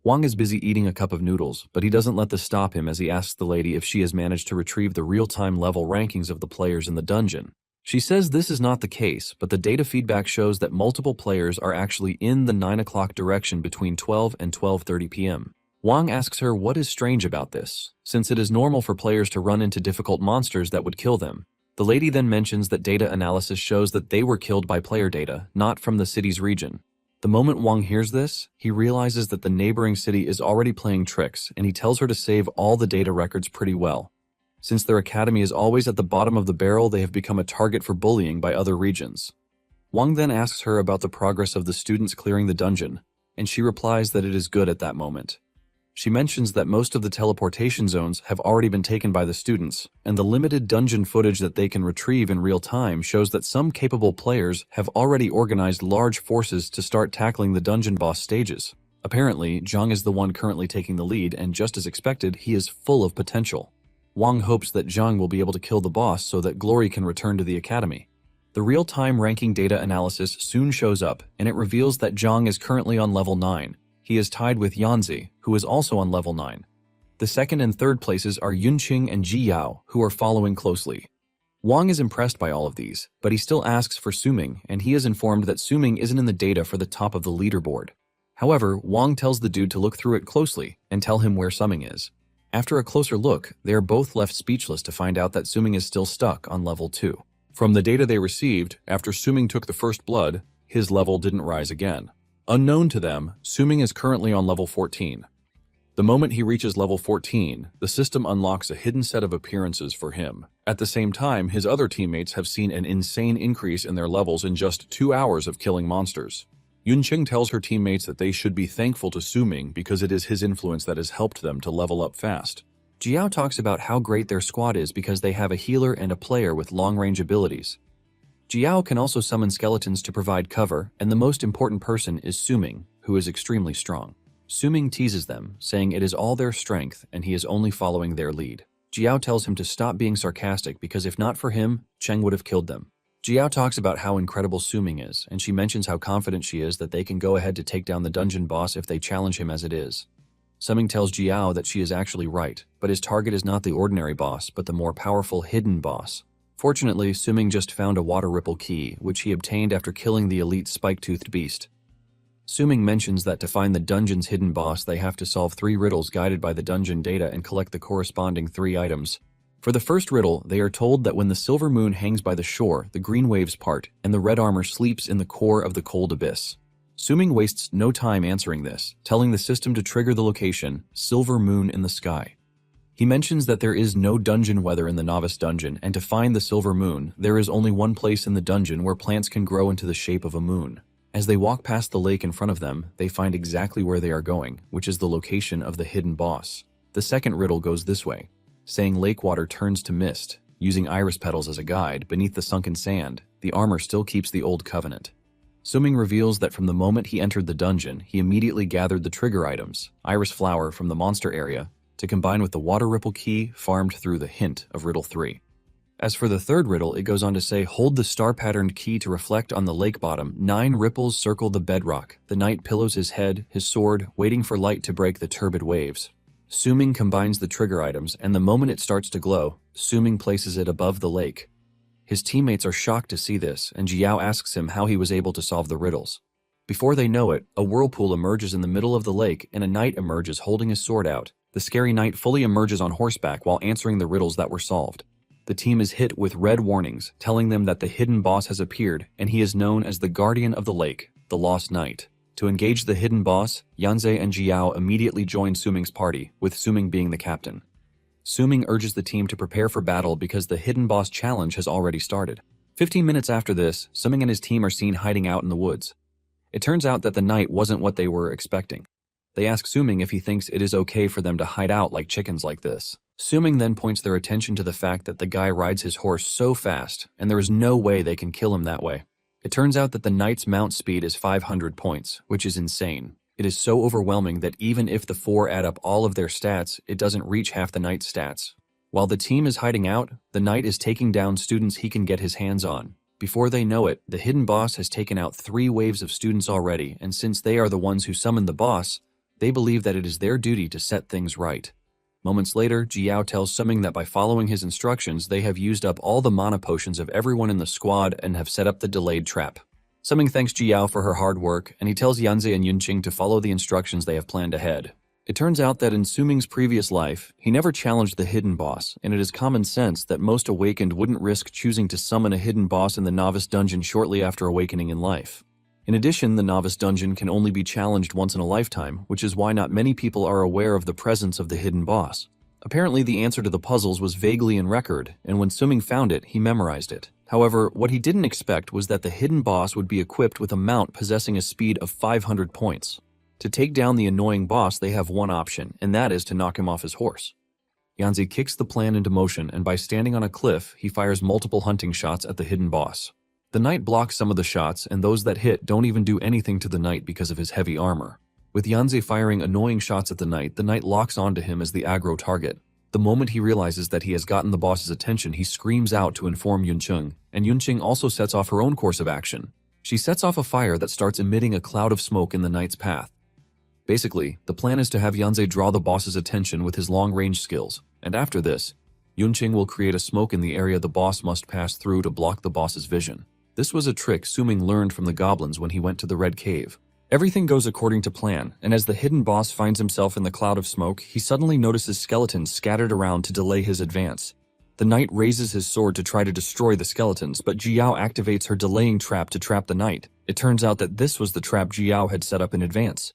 Wang is busy eating a cup of noodles, but he doesn't let this stop him as he asks the lady if she has managed to retrieve the real-time level rankings of the players in the dungeon. She says this is not the case, but the data feedback shows that multiple players are actually in the 9 o'clock direction between 12 and 12:30 p.m. Wang asks her what is strange about this, since it is normal for players to run into difficult monsters that would kill them. The lady then mentions that data analysis shows that they were killed by player data, not from the city's region. The moment Wang hears this, he realizes that the neighboring city is already playing tricks, and he tells her to save all the data records pretty well. Since their academy is always at the bottom of the barrel, they have become a target for bullying by other regions. Wang then asks her about the progress of the students clearing the dungeon, and she replies that it is good at that moment. She mentions that most of the teleportation zones have already been taken by the students, and the limited dungeon footage that they can retrieve in real time shows that some capable players have already organized large forces to start tackling the dungeon boss stages. Apparently, Zhang is the one currently taking the lead, and just as expected, he is full of potential. Wang hopes that Zhang will be able to kill the boss so that glory can return to the academy. The real-time ranking data analysis soon shows up, and it reveals that Zhang is currently on level 9. He is tied with Yanzi, who is also on level 9. The second and third places are Yunqing and Ji Yao, who are following closely. Wang is impressed by all of these, but he still asks for Suming, and he is informed that Suming isn't in the data for the top of the leaderboard. However, Wang tells the dude to look through it closely and tell him where Suming is. After a closer look, they are both left speechless to find out that Suming is still stuck on level 2. From the data they received, after Suming took the first blood, his level didn't rise again. Unknown to them, Suming is currently on level 14. The moment he reaches level 14, the system unlocks a hidden set of appearances for him. At the same time, his other teammates have seen an insane increase in their levels in just 2 hours of killing monsters. Yunqing tells her teammates that they should be thankful to Suming because it is his influence that has helped them to level up fast. Jiao talks about how great their squad is because they have a healer and a player with long-range abilities. Jiao can also summon skeletons to provide cover, and the most important person is Suming, who is extremely strong. Suming teases them, saying it is all their strength and he is only following their lead. Jiao tells him to stop being sarcastic because if not for him, Cheng would have killed them. Jiao talks about how incredible Suming is, and she mentions how confident she is that they can go ahead to take down the dungeon boss if they challenge him as it is. Suming tells Jiao that she is actually right, but his target is not the ordinary boss, but the more powerful hidden boss. Fortunately, Suming just found a water ripple key, which he obtained after killing the elite spike-toothed beast. Suming mentions that to find the dungeon's hidden boss, they have to solve 3 riddles guided by the dungeon data and collect the corresponding 3 items. For the first riddle, they are told that when the silver moon hangs by the shore, the green waves part, and the red armor sleeps in the core of the cold abyss. Suming wastes no time answering this, telling the system to trigger the location, Silver Moon in the Sky. He mentions that there is no dungeon weather in the novice dungeon, and to find the silver moon, there is only one place in the dungeon where plants can grow into the shape of a moon. As they walk past the lake in front of them, they find exactly where they are going, which is the location of the hidden boss. The second riddle goes this way, saying lake water turns to mist. Using iris petals as a guide, beneath the sunken sand, the armor still keeps the old covenant. Suming reveals that from the moment he entered the dungeon, he immediately gathered the trigger items, iris flower from the monster area, to combine with the water ripple key farmed through the hint of riddle 3. As for the third riddle, it goes on to say, hold the star-patterned key to reflect on the lake bottom. 9 ripples circle the bedrock. The knight pillows his head, his sword, waiting for light to break the turbid waves. Suming combines the trigger items, and the moment it starts to glow, Suming places it above the lake. His teammates are shocked to see this, and Jiao asks him how he was able to solve the riddles. Before they know it, a whirlpool emerges in the middle of the lake, and a knight emerges holding his sword out. The scary knight fully emerges on horseback while answering the riddles that were solved. The team is hit with red warnings, telling them that the hidden boss has appeared, and he is known as the Guardian of the Lake, the Lost Knight. To engage the hidden boss, Yanze and Jiao immediately join Suming's party, with Suming being the captain. Suming urges the team to prepare for battle because the hidden boss challenge has already started. 15 minutes after this, Suming and his team are seen hiding out in the woods. It turns out that the night wasn't what they were expecting. They ask Suming if he thinks it is okay for them to hide out like chickens like this. Suming then points their attention to the fact that the guy rides his horse so fast, and there is no way they can kill him that way. It turns out that the knight's mount speed is 500 points, which is insane. It is so overwhelming that even if the 4 add up all of their stats, it doesn't reach half the knight's stats. While the team is hiding out, the knight is taking down students he can get his hands on. Before they know it, the hidden boss has taken out 3 waves of students already, and since they are the ones who summoned the boss, They believe that it is their duty to set things right. Moments later, Jiao tells Suming that by following his instructions, they have used up all the mana potions of everyone in the squad and have set up the delayed trap. Suming thanks Jiao for her hard work, and he tells Yanze and Yunqing to follow the instructions they have planned ahead. It turns out that in Suming's previous life, he never challenged the hidden boss, and it is common sense that most awakened wouldn't risk choosing to summon a hidden boss in the novice dungeon shortly after awakening in life. In addition, the novice dungeon can only be challenged once in a lifetime, which is why not many people are aware of the presence of the hidden boss. Apparently, the answer to the puzzles was vaguely in record, and when Suming found it, he memorized it. However, what he didn't expect was that the hidden boss would be equipped with a mount possessing a speed of 500 points. To take down the annoying boss, they have one option, and that is to knock him off his horse. Yanze kicks the plan into motion, and by standing on a cliff, he fires multiple hunting shots at the hidden boss. The knight blocks some of the shots, and those that hit don't even do anything to the knight because of his heavy armor. With Yanze firing annoying shots at the knight locks onto him as the aggro target. The moment he realizes that he has gotten the boss's attention, he screams out to inform Yunqing, and Yunqing also sets off her own course of action. She sets off a fire that starts emitting a cloud of smoke in the knight's path. Basically, the plan is to have Yanze draw the boss's attention with his long-range skills, and after this, Yunqing will create a smoke in the area the boss must pass through to block the boss's vision. This was a trick Suming learned from the goblins when he went to the Red Cave. Everything goes according to plan, and as the hidden boss finds himself in the cloud of smoke, he suddenly notices skeletons scattered around to delay his advance. The knight raises his sword to try to destroy the skeletons, but Jiao activates her delaying trap to trap the knight. It turns out that this was the trap Jiao had set up in advance.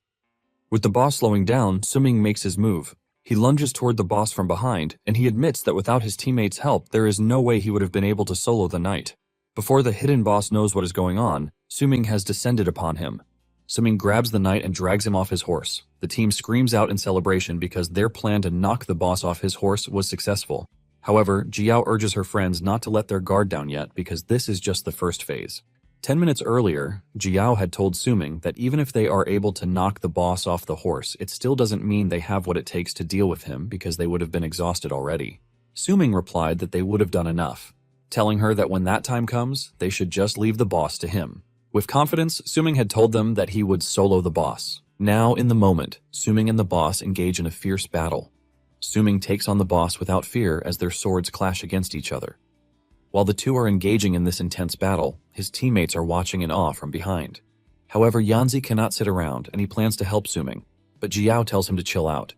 With the boss slowing down, Suming makes his move. He lunges toward the boss from behind, and he admits that without his teammates' help, there is no way he would have been able to solo the knight. Before the hidden boss knows what is going on, Suming has descended upon him. Suming grabs the knight and drags him off his horse. The team screams out in celebration because their plan to knock the boss off his horse was successful. However, Jiao urges her friends not to let their guard down yet because this is just the first phase. 10 minutes earlier, Jiao had told Suming that even if they are able to knock the boss off the horse, it still doesn't mean they have what it takes to deal with him because they would have been exhausted already. Suming replied that they would have done enough, telling her that when that time comes, they should just leave the boss to him. With confidence, Suming had told them that he would solo the boss. Now, in the moment, Suming and the boss engage in a fierce battle. Suming takes on the boss without fear as their swords clash against each other. While the two are engaging in this intense battle, his teammates are watching in awe from behind. However, Yanze cannot sit around, and he plans to help Suming, but Jiao tells him to chill out.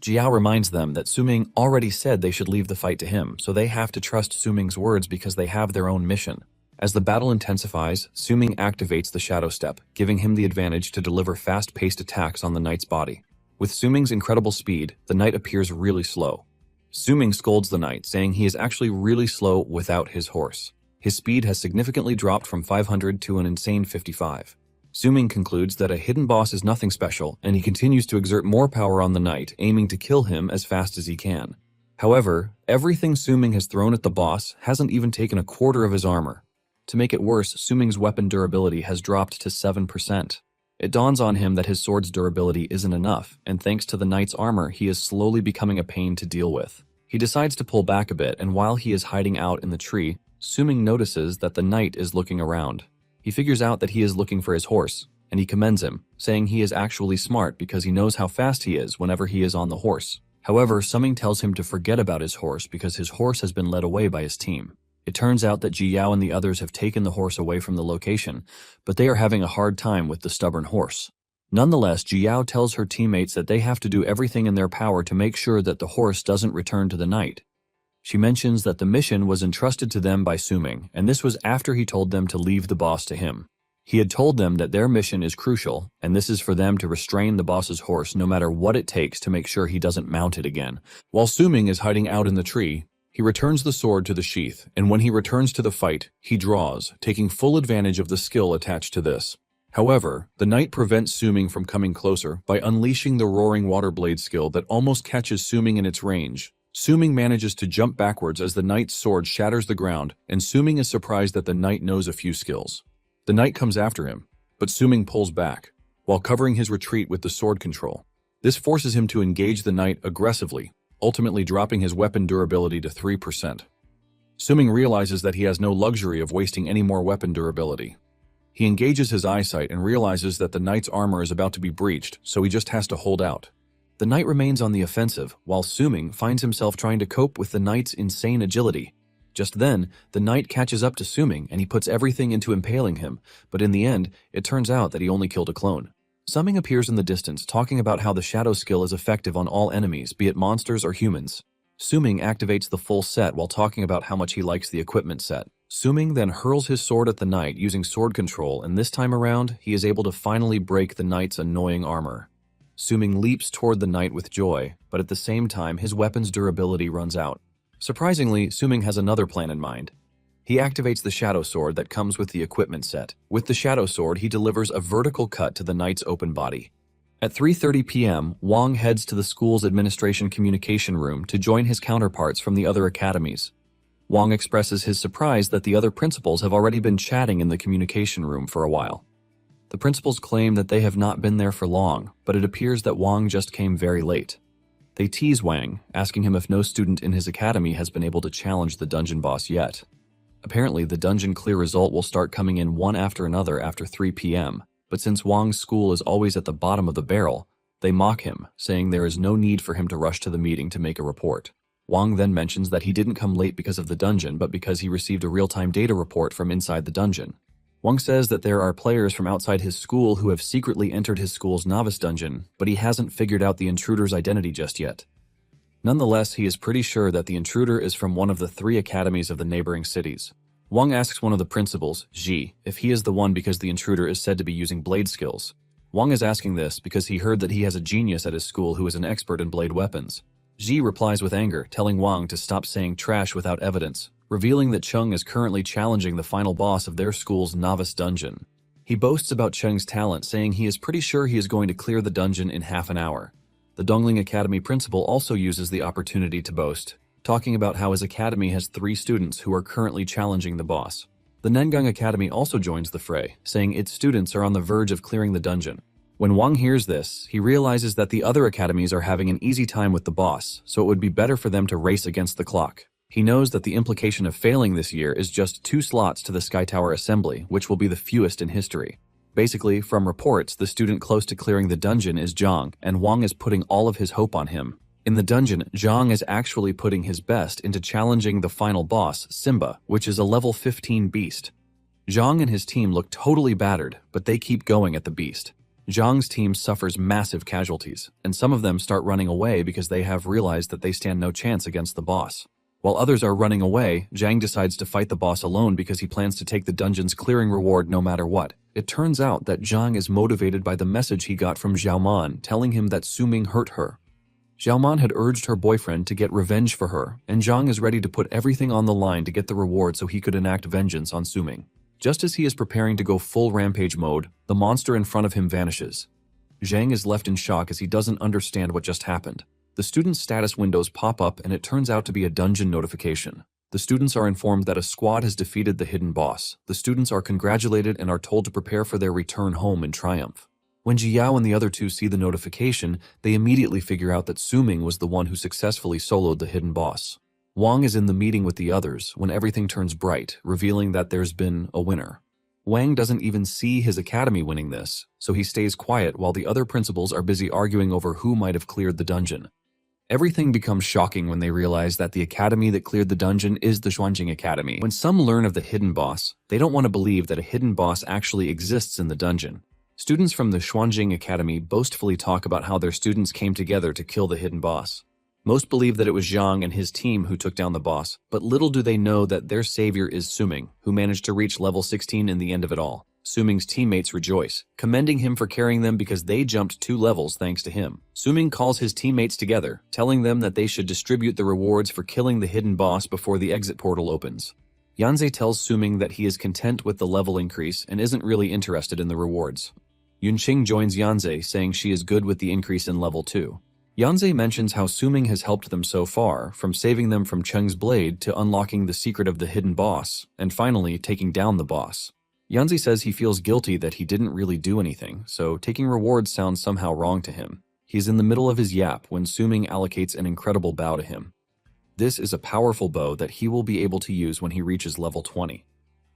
Jiao reminds them that Suming already said they should leave the fight to him, so they have to trust Suming's words because they have their own mission. As the battle intensifies, Suming activates the Shadow Step, giving him the advantage to deliver fast-paced attacks on the knight's body. With Suming's incredible speed, the knight appears really slow. Suming scolds the knight, saying he is actually really slow without his horse. His speed has significantly dropped from 500 to an insane 55. Suming concludes that a hidden boss is nothing special, and he continues to exert more power on the knight, aiming to kill him as fast as he can. However, everything Suming has thrown at the boss hasn't even taken a quarter of his armor. To make it worse, Suming's weapon durability has dropped to 7%. It dawns on him that his sword's durability isn't enough, and thanks to the knight's armor, he is slowly becoming a pain to deal with. He decides to pull back a bit, and while he is hiding out in the tree, Suming notices that the knight is looking around. He figures out that he is looking for his horse, and he commends him, saying he is actually smart because he knows how fast he is whenever he is on the horse. However, Suming tells him to forget about his horse because his horse has been led away by his team. It turns out that Jiao and the others have taken the horse away from the location, but they are having a hard time with the stubborn horse. Nonetheless, Jiao tells her teammates that they have to do everything in their power to make sure that the horse doesn't return to the knight. She mentions that the mission was entrusted to them by Suming, and this was after he told them to leave the boss to him. He had told them that their mission is crucial, and this is for them to restrain the boss's horse no matter what it takes to make sure he doesn't mount it again. While Suming is hiding out in the tree, he returns the sword to the sheath, and when he returns to the fight, he draws, taking full advantage of the skill attached to this. However, the knight prevents Suming from coming closer by unleashing the Roaring Water Blade skill that almost catches Suming in its range. Suming manages to jump backwards as the knight's sword shatters the ground, and Suming is surprised that the knight knows a few skills. The knight comes after him, but Suming pulls back, while covering his retreat with the sword control. This forces him to engage the knight aggressively, ultimately dropping his weapon durability to 3%. Suming realizes that he has no luxury of wasting any more weapon durability. He engages his eyesight and realizes that the knight's armor is about to be breached, so he just has to hold out. The knight remains on the offensive, while Suming finds himself trying to cope with the knight's insane agility. Just then, the knight catches up to Suming and he puts everything into impaling him, but in the end, it turns out that he only killed a clone. Suming appears in the distance, talking about how the shadow skill is effective on all enemies, be it monsters or humans. Suming activates the full set while talking about how much he likes the equipment set. Suming then hurls his sword at the knight using sword control, and this time around, he is able to finally break the knight's annoying armor. Suming leaps toward the knight with joy, but at the same time, his weapon's durability runs out. Surprisingly, Suming has another plan in mind. He activates the shadow sword that comes with the equipment set. With the shadow sword, he delivers a vertical cut to the knight's open body. At 3:30 p.m., Wang heads to the school's administration communication room to join his counterparts from the other academies. Wang expresses his surprise that the other principals have already been chatting in the communication room for a while. The principals claim that they have not been there for long, but it appears that Wang just came very late. They tease Wang, asking him if no student in his academy has been able to challenge the dungeon boss yet. Apparently, the dungeon clear result will start coming in one after another after 3 p.m., but since Wang's school is always at the bottom of the barrel, they mock him, saying there is no need for him to rush to the meeting to make a report. Wang then mentions that he didn't come late because of the dungeon, but because he received a real-time data report from inside the dungeon. Wang says that there are players from outside his school who have secretly entered his school's novice dungeon, but he hasn't figured out the intruder's identity just yet. Nonetheless, he is pretty sure that the intruder is from one of the 3 academies of the neighboring cities. Wang asks one of the principals, Ji, if he is the one because the intruder is said to be using blade skills. Wang is asking this because he heard that he has a genius at his school who is an expert in blade weapons. Ji replies with anger, telling Wang to stop saying trash without evidence, revealing that Cheng is currently challenging the final boss of their school's novice dungeon. He boasts about Cheng's talent, saying he is pretty sure he is going to clear the dungeon in half an hour. The Dongling Academy principal also uses the opportunity to boast, talking about how his academy has 3 students who are currently challenging the boss. The Nengang Academy also joins the fray, saying its students are on the verge of clearing the dungeon. When Wang hears this, he realizes that the other academies are having an easy time with the boss, so it would be better for them to race against the clock. He knows that the implication of failing this year is just 2 slots to the Sky Tower Assembly, which will be the fewest in history. Basically, from reports, the student close to clearing the dungeon is Zhang, and Wang is putting all of his hope on him. In the dungeon, Zhang is actually putting his best into challenging the final boss, Simba, which is a level 15 beast. Zhang and his team look totally battered, but they keep going at the beast. Zhang's team suffers massive casualties, and some of them start running away because they have realized that they stand no chance against the boss. While others are running away, Zhang decides to fight the boss alone because he plans to take the dungeon's clearing reward no matter what. It turns out that Zhang is motivated by the message he got from Xiaoman telling him that Suming hurt her. Xiaoman had urged her boyfriend to get revenge for her, and Zhang is ready to put everything on the line to get the reward so he could enact vengeance on Suming. Just as he is preparing to go full rampage mode, the monster in front of him vanishes. Zhang is left in shock as he doesn't understand what just happened. The students' status windows pop up and it turns out to be a dungeon notification. The students are informed that a squad has defeated the hidden boss. The students are congratulated and are told to prepare for their return home in triumph. When Jiyao and the other 2 see the notification, they immediately figure out that Suming was the one who successfully soloed the hidden boss. Wang is in the meeting with the others when everything turns bright, revealing that there's been a winner. Wang doesn't even see his academy winning this, so he stays quiet while the other principals are busy arguing over who might have cleared the dungeon. Everything becomes shocking when they realize that the academy that cleared the dungeon is the Xuanjing Academy. When some learn of the hidden boss, they don't want to believe that a hidden boss actually exists in the dungeon. Students from the Xuanjing Academy boastfully talk about how their students came together to kill the hidden boss. Most believe that it was Zhang and his team who took down the boss, but little do they know that their savior is Suming, who managed to reach level 16 in the end of it all. Suming's teammates rejoice, commending him for carrying them because they jumped 2 levels thanks to him. Suming calls his teammates together, telling them that they should distribute the rewards for killing the hidden boss before the exit portal opens. Yanze tells Suming that he is content with the level increase and isn't really interested in the rewards. Yunqing joins Yanze, saying she is good with the increase in level 2. Yanze mentions how Suming has helped them so far, from saving them from Cheng's blade to unlocking the secret of the hidden boss, and finally taking down the boss. Yanze says he feels guilty that he didn't really do anything, so taking rewards sounds somehow wrong to him. He's in the middle of his yap when Suming allocates an incredible bow to him. This is a powerful bow that he will be able to use when he reaches level 20.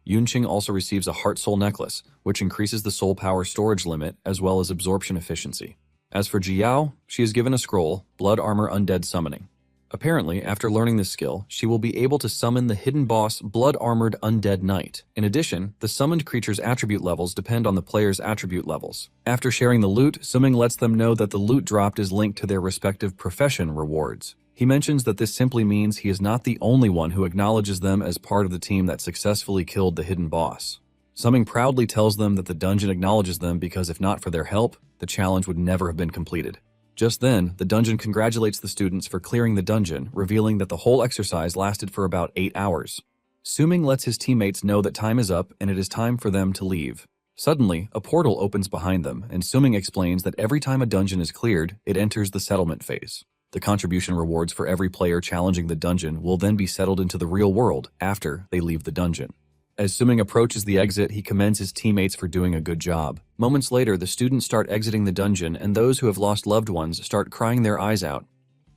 Yunqing also receives a heart soul necklace, which increases the soul power storage limit as well as absorption efficiency. As for Jiao, she is given a scroll, Blood Armor Undead Summoning. Apparently, after learning this skill, she will be able to summon the hidden boss Blood Armored Undead Knight. In addition, the summoned creature's attribute levels depend on the player's attribute levels. After sharing the loot, Suming lets them know that the loot dropped is linked to their respective profession rewards. He mentions that this simply means he is not the only one who acknowledges them as part of the team that successfully killed the hidden boss. Suming proudly tells them that the dungeon acknowledges them because if not for their help, the challenge would never have been completed. Just then, the dungeon congratulates the students for clearing the dungeon, revealing that the whole exercise lasted for about 8 hours. Suming lets his teammates know that time is up and it is time for them to leave. Suddenly, a portal opens behind them, and Suming explains that every time a dungeon is cleared, it enters the settlement phase. The contribution rewards for every player challenging the dungeon will then be settled into the real world after they leave the dungeon. As Suming approaches the exit, he commends his teammates for doing a good job. Moments later, the students start exiting the dungeon, and those who have lost loved ones start crying their eyes out.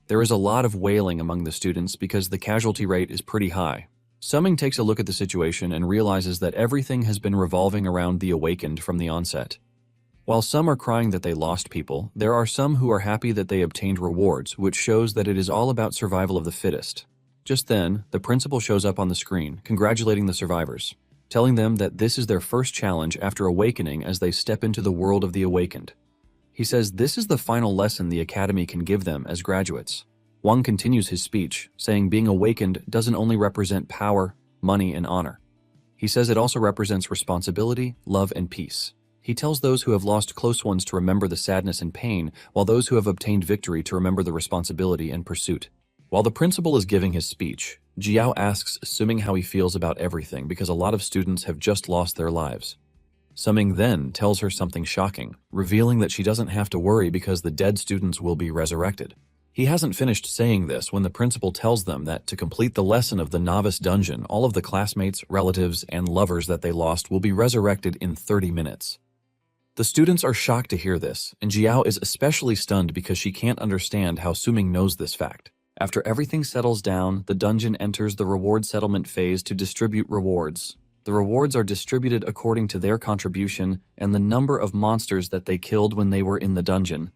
There is a lot of wailing among the students because the casualty rate is pretty high. Suming takes a look at the situation and realizes that everything has been revolving around the awakened from the onset. While some are crying that they lost people, there are some who are happy that they obtained rewards, which shows that it is all about survival of the fittest. Just then, the principal shows up on the screen, congratulating the survivors, telling them that this is their first challenge after awakening as they step into the world of the awakened. He says this is the final lesson the Academy can give them as graduates. Wang continues his speech, saying being awakened doesn't only represent power, money, and honor. He says it also represents responsibility, love, and peace. He tells those who have lost close ones to remember the sadness and pain, while those who have obtained victory to remember the responsibility and pursuit. While the principal is giving his speech, Jiao asks Suming how he feels about everything because a lot of students have just lost their lives. Suming then tells her something shocking, revealing that she doesn't have to worry because the dead students will be resurrected. He hasn't finished saying this when the principal tells them that to complete the lesson of the novice dungeon, all of the classmates, relatives, and lovers that they lost will be resurrected in 30 minutes. The students are shocked to hear this, and Jiao is especially stunned because she can't understand how Suming knows this fact. After everything settles down, the dungeon enters the reward settlement phase to distribute rewards. The rewards are distributed according to their contribution and the number of monsters that they killed when they were in the dungeon.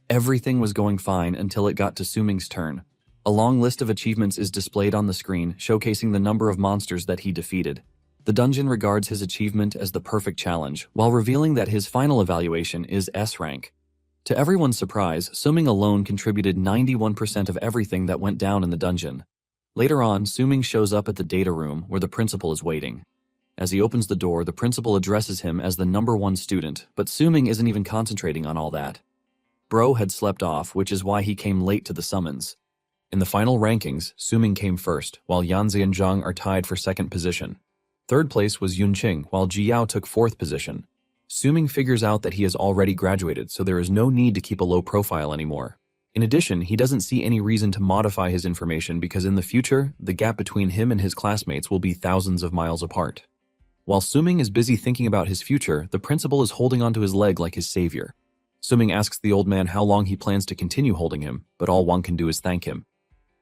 Everything was going fine until it got to Suming's turn. A long list of achievements is displayed on the screen, showcasing the number of monsters that he defeated. The dungeon regards his achievement as the perfect challenge, while revealing that his final evaluation is S rank. To everyone's surprise, Suming alone contributed 91% of everything that went down in the dungeon. Later on, Suming shows up at the data room where the principal is waiting. As he opens the door, the principal addresses him as the #1 student, but Suming isn't even concentrating on all that. Bro had slept off, which is why he came late to the summons. In the final rankings, Suming came first, while Yanzi and Zhang are tied for second position. Third place was Yunqing, while Jiao took fourth position. Suming figures out that he has already graduated, so there is no need to keep a low profile anymore. In addition, he doesn't see any reason to modify his information because in the future, the gap between him and his classmates will be thousands of miles apart. While Suming is busy thinking about his future, the principal is holding onto his leg like his savior. Suming asks the old man how long he plans to continue holding him, but all Wang can do is thank him.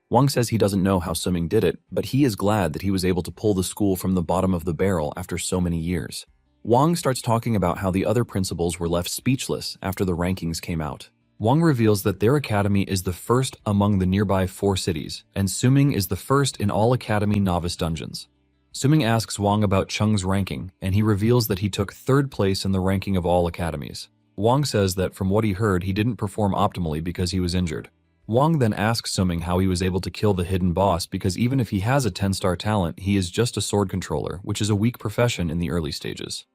Wang says he doesn't know how Suming did it, but he is glad that he was able to pull the school from the bottom of the barrel after so many years. Wang starts talking about how the other principals were left speechless after the rankings came out. Wang reveals that their academy is the first among the nearby 4 cities, and Suming is the first in all academy novice dungeons. Suming asks Wang about Cheng's ranking, and he reveals that he took 3rd place in the ranking of all academies. Wang says that from what he heard, he didn't perform optimally because he was injured. Wang then asks Suming how he was able to kill the hidden boss because even if he has a 10-star talent, he is just a sword controller, which is a weak profession in the early stages.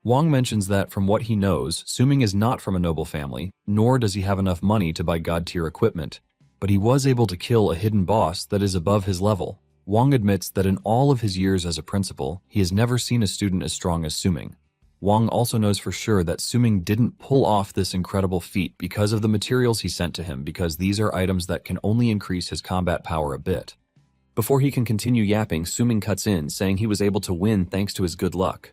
Wang mentions that from what he knows, Suming is not from a noble family, nor does he have enough money to buy god-tier equipment, but he was able to kill a hidden boss that is above his level. Wang admits that in all of his years as a principal, he has never seen a student as strong as Suming. Wang also knows for sure that Suming didn't pull off this incredible feat because of the materials he sent to him, because these are items that can only increase his combat power a bit. Before he can continue yapping, Suming cuts in, saying he was able to win thanks to his good luck.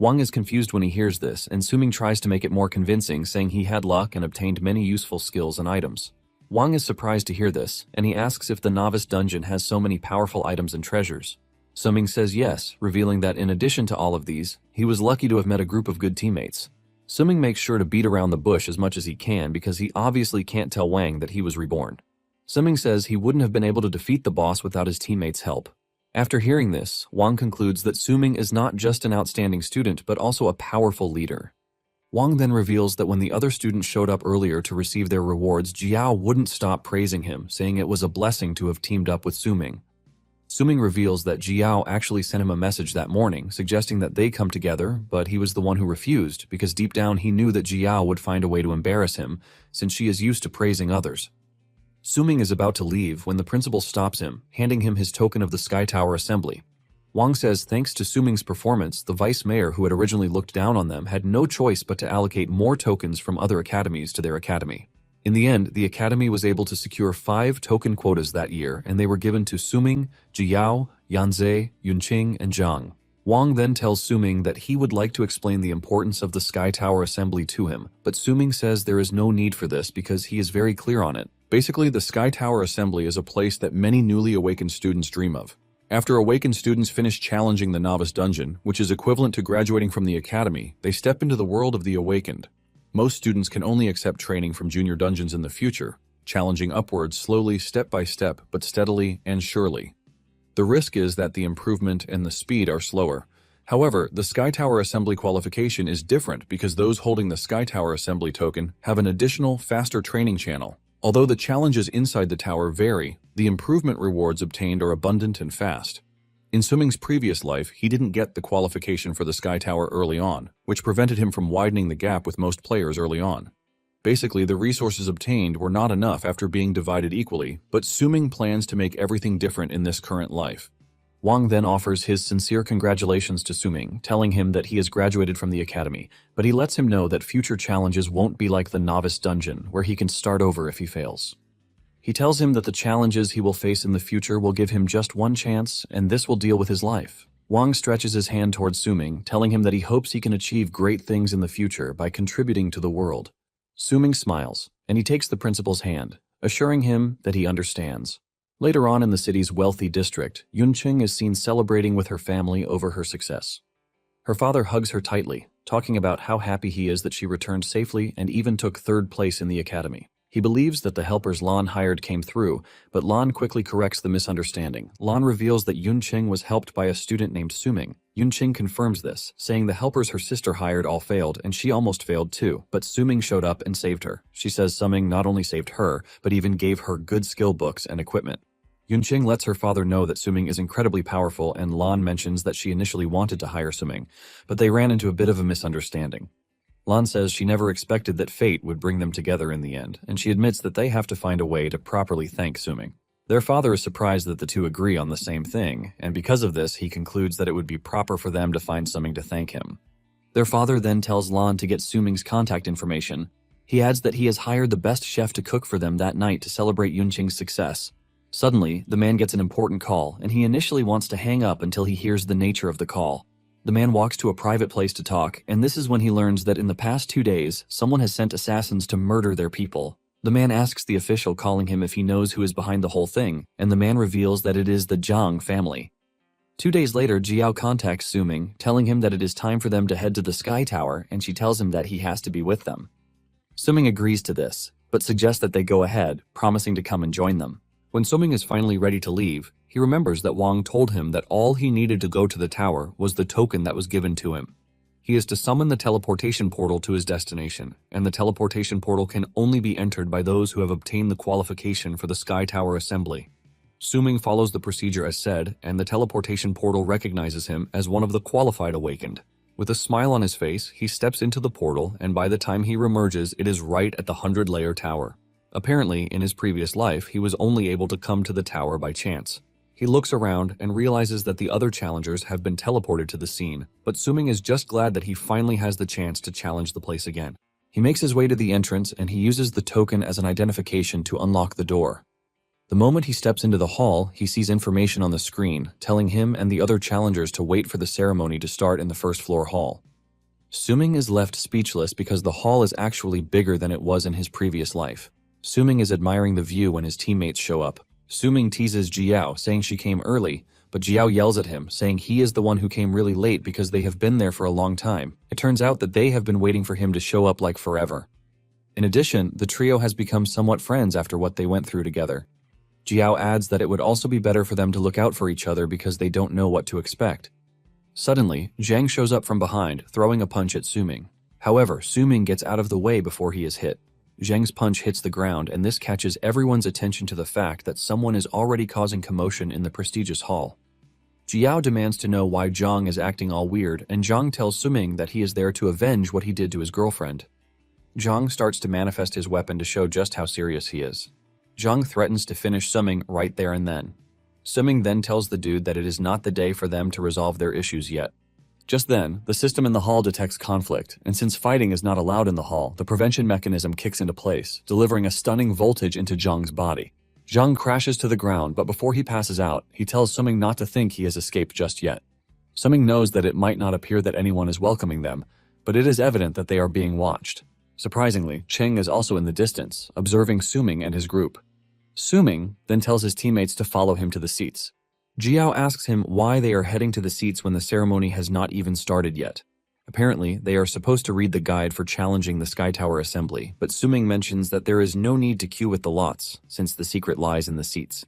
Wang is confused when he hears this, and Suming tries to make it more convincing, saying he had luck and obtained many useful skills and items. Wang is surprised to hear this, and he asks if the novice dungeon has so many powerful items and treasures. Suming says yes, revealing that in addition to all of these, he was lucky to have met a group of good teammates. Suming makes sure to beat around the bush as much as he can because he obviously can't tell Wang that he was reborn. Suming says he wouldn't have been able to defeat the boss without his teammates' help. After hearing this, Wang concludes that Suming is not just an outstanding student but also a powerful leader. Wang then reveals that when the other students showed up earlier to receive their rewards, Jiao wouldn't stop praising him, saying it was a blessing to have teamed up with Suming. Suming reveals that Jiao actually sent him a message that morning, suggesting that they come together, but he was the one who refused because deep down he knew that Jiao would find a way to embarrass him, since she is used to praising others. Suming is about to leave when the principal stops him, handing him his token of the Sky Tower Assembly. Wang says thanks to Suming's performance, the vice mayor who had originally looked down on them had no choice but to allocate more tokens from other academies to their academy. In the end, the academy was able to secure 5 token quotas that year, and they were given to Suming, Jiao, Yanzhe, Yunqing, and Zhang. Wang then tells Suming that he would like to explain the importance of the Sky Tower Assembly to him, but Suming says there is no need for this because he is very clear on it. Basically, the Sky Tower Assembly is a place that many newly awakened students dream of. After awakened students finish challenging the novice dungeon, which is equivalent to graduating from the academy, they step into the world of the awakened. Most students can only accept training from junior dungeons in the future, challenging upwards slowly, step by step, but steadily and surely. The risk is that the improvement and the speed are slower. However, the Sky Tower Assembly qualification is different because those holding the Sky Tower Assembly token have an additional, faster training channel. Although the challenges inside the tower vary, the improvement rewards obtained are abundant and fast. In Suming's previous life, he didn't get the qualification for the Sky Tower early on, which prevented him from widening the gap with most players early on. Basically, the resources obtained were not enough after being divided equally, but Suming plans to make everything different in this current life. Wang then offers his sincere congratulations to Suming, telling him that he has graduated from the academy, but he lets him know that future challenges won't be like the novice dungeon, where he can start over if he fails. He tells him that the challenges he will face in the future will give him just one chance, and this will deal with his life. Wang stretches his hand towards Suming, telling him that he hopes he can achieve great things in the future by contributing to the world. Suming smiles, and he takes the principal's hand, assuring him that he understands. Later on in the city's wealthy district, Yunqing is seen celebrating with her family over her success. Her father hugs her tightly, talking about how happy he is that she returned safely and even took 3rd place in the academy. He believes that the helpers Lan hired came through, but Lan quickly corrects the misunderstanding. Lan reveals that Yunqing was helped by a student named Suming. Yunqing confirms this, saying the helpers her sister hired all failed and she almost failed too, but Suming showed up and saved her. She says Suming not only saved her, but even gave her good skill books and equipment. Yunqing lets her father know that Suming is incredibly powerful, and Lan mentions that she initially wanted to hire Suming, but they ran into a bit of a misunderstanding. Lan says she never expected that fate would bring them together in the end, and she admits that they have to find a way to properly thank Suming. Their father is surprised that the two agree on the same thing, and because of this, he concludes that it would be proper for them to find Suming to thank him. Their father then tells Lan to get Suming's contact information. He adds that he has hired the best chef to cook for them that night to celebrate Yunqing's success. Suddenly, the man gets an important call, and he initially wants to hang up until he hears the nature of the call. The man walks to a private place to talk, and this is when he learns that in the past 2 days, someone has sent assassins to murder their people. The man asks the official calling him if he knows who is behind the whole thing, and the man reveals that it is the Zhang family. 2 days later, Jiao contacts Suming, telling him that it is time for them to head to the Sky Tower, and she tells him that he has to be with them. Suming agrees to this, but suggests that they go ahead, promising to come and join them. When Suming is finally ready to leave, he remembers that Wang told him that all he needed to go to the tower was the token that was given to him. He is to summon the teleportation portal to his destination, and the teleportation portal can only be entered by those who have obtained the qualification for the Sky Tower Assembly. Suming follows the procedure as said, and the teleportation portal recognizes him as one of the qualified awakened. With a smile on his face, he steps into the portal, and by the time he reemerges, it is right at the 100-layer tower. Apparently, in his previous life, he was only able to come to the tower by chance. He looks around and realizes that the other challengers have been teleported to the scene, but Suming is just glad that he finally has the chance to challenge the place again. He makes his way to the entrance and he uses the token as an identification to unlock the door. The moment he steps into the hall, he sees information on the screen, telling him and the other challengers to wait for the ceremony to start in the first-floor hall. Suming is left speechless because the hall is actually bigger than it was in his previous life. Suming is admiring the view when his teammates show up. Suming teases Jiao, saying she came early, but Jiao yells at him, saying he is the one who came really late because they have been there for a long time. It turns out that they have been waiting for him to show up like forever. In addition, the trio has become somewhat friends after what they went through together. Jiao adds that it would also be better for them to look out for each other because they don't know what to expect. Suddenly, Zhang shows up from behind, throwing a punch at Suming. However, Suming gets out of the way before he is hit. Zhang's punch hits the ground, and this catches everyone's attention to the fact that someone is already causing commotion in the prestigious hall. Jiao demands to know why Zhang is acting all weird, and Zhang tells Suming that he is there to avenge what he did to his girlfriend. Zhang starts to manifest his weapon to show just how serious he is. Zhang threatens to finish Suming right there and then. Suming then tells the dude that it is not the day for them to resolve their issues yet. Just then, the system in the hall detects conflict, and since fighting is not allowed in the hall, the prevention mechanism kicks into place, delivering a stunning voltage into Zhang's body. Zhang crashes to the ground, but before he passes out, he tells Suming not to think he has escaped just yet. Suming knows that it might not appear that anyone is welcoming them, but it is evident that they are being watched. Surprisingly, Cheng is also in the distance, observing Suming and his group. Suming then tells his teammates to follow him to the seats. Jiao asks him why they are heading to the seats when the ceremony has not even started yet. Apparently, they are supposed to read the guide for challenging the Sky Tower Assembly, but Suming mentions that there is no need to queue with the lots, since the secret lies in the seats.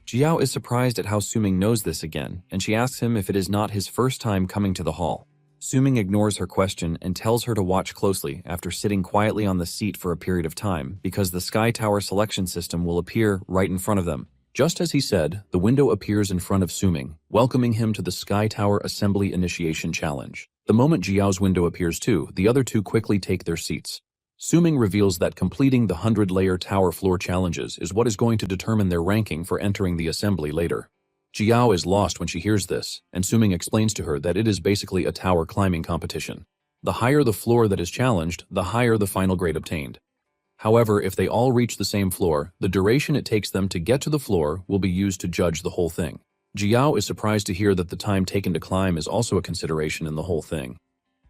Jiao is surprised at how Suming knows this again, and she asks him if it is not his first time coming to the hall. Suming ignores her question and tells her to watch closely after sitting quietly on the seat for a period of time, because the Sky Tower selection system will appear right in front of them. Just as he said, the window appears in front of Suming, welcoming him to the Sky Tower Assembly Initiation Challenge. The moment Jiao's window appears too, the other two quickly take their seats. Suming reveals that completing the 100-layer tower floor challenges is what is going to determine their ranking for entering the assembly later. Jiao is lost when she hears this, and Suming explains to her that it is basically a tower climbing competition. The higher the floor that is challenged, the higher the final grade obtained. However, if they all reach the same floor, the duration it takes them to get to the floor will be used to judge the whole thing. Jiao is surprised to hear that the time taken to climb is also a consideration in the whole thing.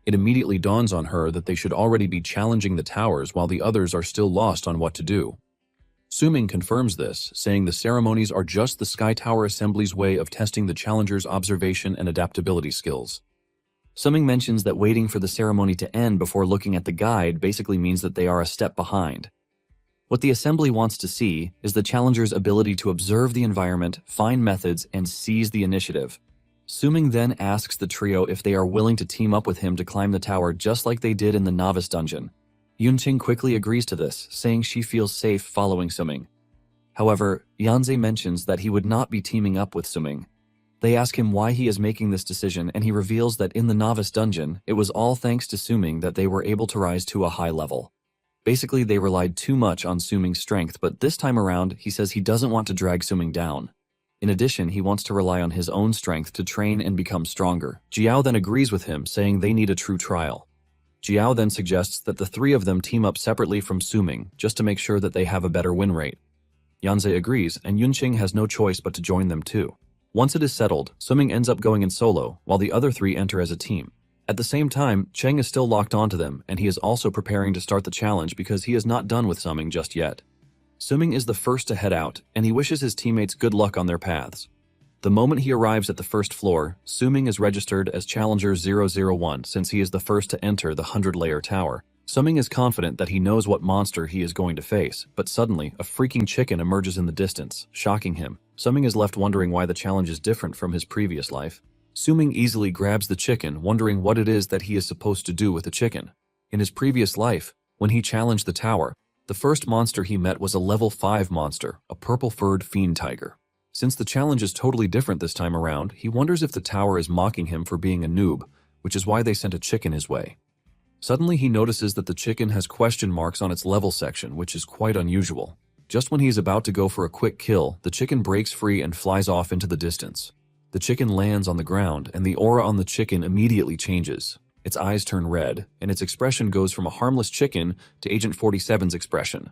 It immediately dawns on her that they should already be challenging the towers while the others are still lost on what to do. Suming confirms this, saying the ceremonies are just the Sky Tower Assembly's way of testing the challengers' observation and adaptability skills. Suming mentions that waiting for the ceremony to end before looking at the guide basically means that they are a step behind. What the assembly wants to see is the challengers' ability to observe the environment, find methods, and seize the initiative. Suming then asks the trio if they are willing to team up with him to climb the tower just like they did in the novice dungeon. Yunqing quickly agrees to this, saying she feels safe following Suming. However, Yanze mentions that he would not be teaming up with Suming. They ask him why he is making this decision, and he reveals that in the novice dungeon, it was all thanks to Suming that they were able to rise to a high level. Basically, they relied too much on Suming's strength, but this time around, he says he doesn't want to drag Suming down. In addition, he wants to rely on his own strength to train and become stronger. Jiao then agrees with him, saying they need a true trial. Jiao then suggests that the three of them team up separately from Suming, just to make sure that they have a better win rate. Yanze agrees, and Yunqing has no choice but to join them too. Once it is settled, Suming ends up going in solo, while the other three enter as a team. At the same time, Cheng is still locked onto them, and he is also preparing to start the challenge because he is not done with Suming just yet. Suming is the first to head out, and he wishes his teammates good luck on their paths. The moment he arrives at the first floor, Suming is registered as Challenger 001 since he is the first to enter the 100-layer tower. Suming is confident that he knows what monster he is going to face, but suddenly, a freaking chicken emerges in the distance, shocking him. Suming is left wondering why the challenge is different from his previous life. Suming easily grabs the chicken, wondering what it is that he is supposed to do with the chicken. In his previous life, when he challenged the tower, the first monster he met was a level 5 monster, a purple-furred fiend tiger. Since the challenge is totally different this time around, he wonders if the tower is mocking him for being a noob, which is why they sent a chicken his way. Suddenly he notices that the chicken has question marks on its level section, which is quite unusual. Just when he is about to go for a quick kill, the chicken breaks free and flies off into the distance. The chicken lands on the ground, and the aura on the chicken immediately changes. Its eyes turn red, and its expression goes from a harmless chicken to Agent 47's expression.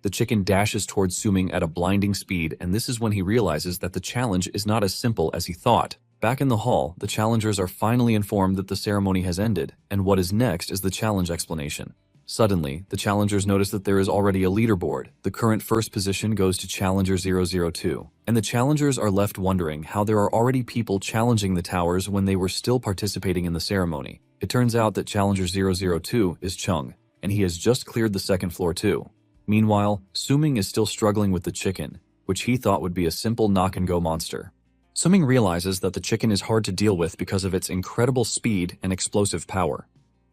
The chicken dashes towards Suming at a blinding speed, and this is when he realizes that the challenge is not as simple as he thought. Back in the hall, the challengers are finally informed that the ceremony has ended, and what is next is the challenge explanation. Suddenly, the challengers notice that there is already a leaderboard. The current first position goes to Challenger 002, and the challengers are left wondering how there are already people challenging the towers when they were still participating in the ceremony. It turns out that Challenger 002 is Chung, and he has just cleared the second floor too. Meanwhile, Suming is still struggling with the chicken, which he thought would be a simple knock-and-go monster. Suming realizes that the chicken is hard to deal with because of its incredible speed and explosive power.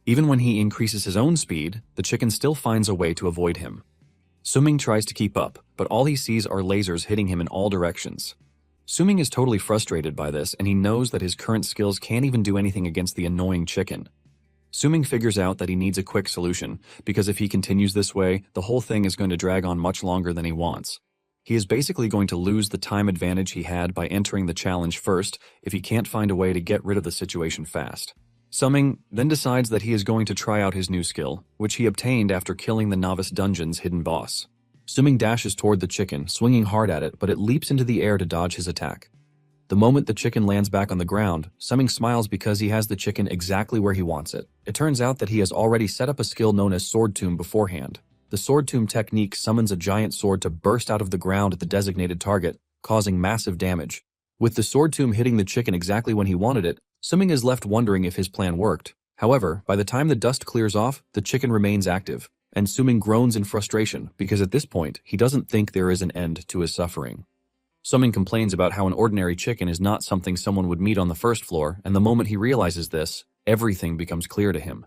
Even when he increases his own speed, the chicken still finds a way to avoid him. Suming tries to keep up, but all he sees are lasers hitting him in all directions. Suming is totally frustrated by this, and he knows that his current skills can't even do anything against the annoying chicken. Suming figures out that he needs a quick solution, because if he continues this way, the whole thing is going to drag on much longer than he wants. He is basically going to lose the time advantage he had by entering the challenge first if he can't find a way to get rid of the situation fast. Suming then decides that he is going to try out his new skill, which he obtained after killing the Novice Dungeon's hidden boss. Suming dashes toward the chicken, swinging hard at it, but it leaps into the air to dodge his attack. The moment the chicken lands back on the ground, Suming smiles because he has the chicken exactly where he wants it. It turns out that he has already set up a skill known as Sword Tomb beforehand. The Sword Tomb technique summons a giant sword to burst out of the ground at the designated target, causing massive damage. With the Sword Tomb hitting the chicken exactly when he wanted it, Suming is left wondering if his plan worked. However, by the time the dust clears off, the chicken remains active, and Suming groans in frustration because at this point, he doesn't think there is an end to his suffering. Suming complains about how an ordinary chicken is not something someone would meet on the first floor, and the moment he realizes this, everything becomes clear to him.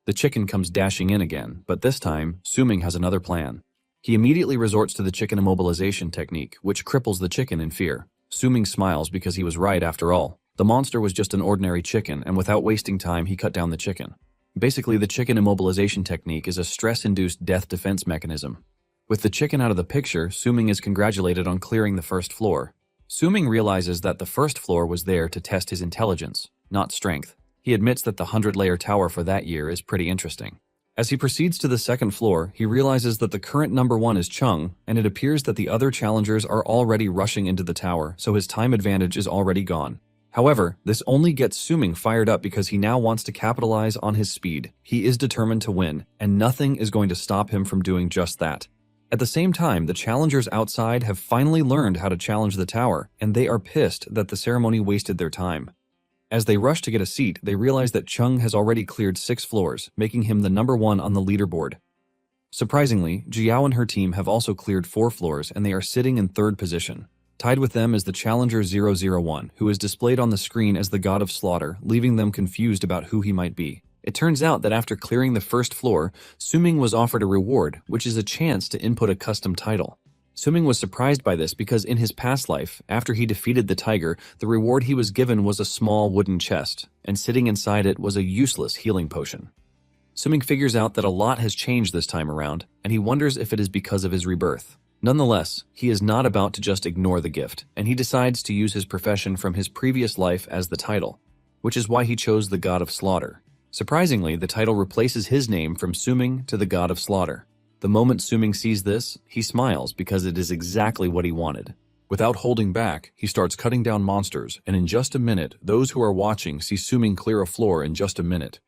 The chicken comes dashing in again, but this time, Suming has another plan. He immediately resorts to the chicken immobilization technique, which cripples the chicken in fear. Suming smiles because he was right after all. The monster was just an ordinary chicken, and without wasting time, he cut down the chicken. Basically, the chicken immobilization technique is a stress-induced death defense mechanism. With the chicken out of the picture, Suming is congratulated on clearing the first floor. Suming realizes that the first floor was there to test his intelligence, not strength. He admits that the 100-layer tower for that year is pretty interesting. As he proceeds to the second floor, he realizes that the current number 1 is Chung, and it appears that the other challengers are already rushing into the tower, so his time advantage is already gone. However, this only gets Suming fired up because he now wants to capitalize on his speed. He is determined to win, and nothing is going to stop him from doing just that. At the same time, the challengers outside have finally learned how to challenge the tower, and they are pissed that the ceremony wasted their time. As they rush to get a seat, they realize that Chung has already cleared 6 floors, making him the number 1 on the leaderboard. Surprisingly, Jiao and her team have also cleared 4 floors, and they are sitting in 3rd position. Tied with them is the Challenger 001, who is displayed on the screen as the God of Slaughter, leaving them confused about who he might be. It turns out that after clearing the first floor, Suming was offered a reward, which is a chance to input a custom title. Suming was surprised by this because in his past life, after he defeated the tiger, the reward he was given was a small wooden chest, and sitting inside it was a useless healing potion. Suming figures out that a lot has changed this time around, and he wonders if it is because of his rebirth. Nonetheless, he is not about to just ignore the gift, and he decides to use his profession from his previous life as the title, which is why he chose the God of Slaughter. Surprisingly, the title replaces his name from Suming to the God of Slaughter. The moment Suming sees this, he smiles because it is exactly what he wanted. Without holding back, he starts cutting down monsters, and in just a minute, those who are watching see Suming clear a floor in just a minute.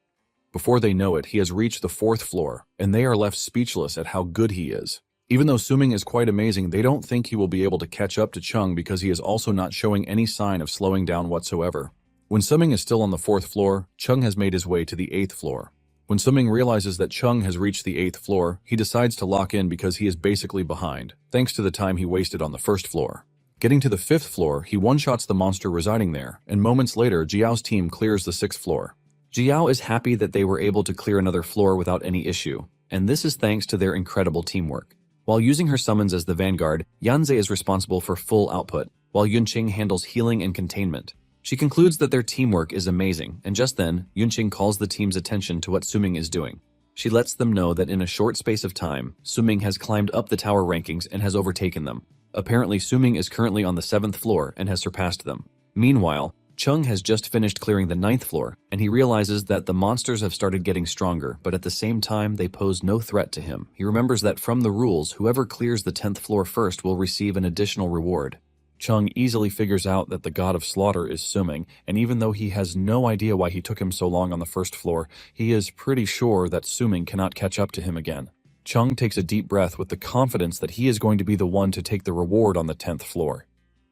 Before they know it, he has reached the 4th floor, and they are left speechless at how good he is. Even though Suming is quite amazing, they don't think he will be able to catch up to Chung because he is also not showing any sign of slowing down whatsoever. When Suming is still on the 4th floor, Chung has made his way to the 8th floor. When Suming realizes that Chung has reached the 8th floor, he decides to lock in because he is basically behind, thanks to the time he wasted on the 1st floor. Getting to the 5th floor, he one-shots the monster residing there, and moments later, Jiao's team clears the 6th floor. Jiao is happy that they were able to clear another floor without any issue, and this is thanks to their incredible teamwork. While using her summons as the vanguard, Yanze is responsible for full output, while Yunqing handles healing and containment. She concludes that their teamwork is amazing, and just then, Yunqing calls the team's attention to what Suming is doing. She lets them know that in a short space of time, Suming has climbed up the tower rankings and has overtaken them. Apparently, Suming is currently on the 7th floor and has surpassed them. Meanwhile, Chung has just finished clearing the 9th floor, and he realizes that the monsters have started getting stronger, but at the same time, they pose no threat to him. He remembers that from the rules, whoever clears the 10th floor first will receive an additional reward. Chung easily figures out that the god of slaughter is Suming, and even though he has no idea why he took him so long on the first floor, he is pretty sure that Suming cannot catch up to him again. Chung takes a deep breath with the confidence that he is going to be the one to take the reward on the 10th floor.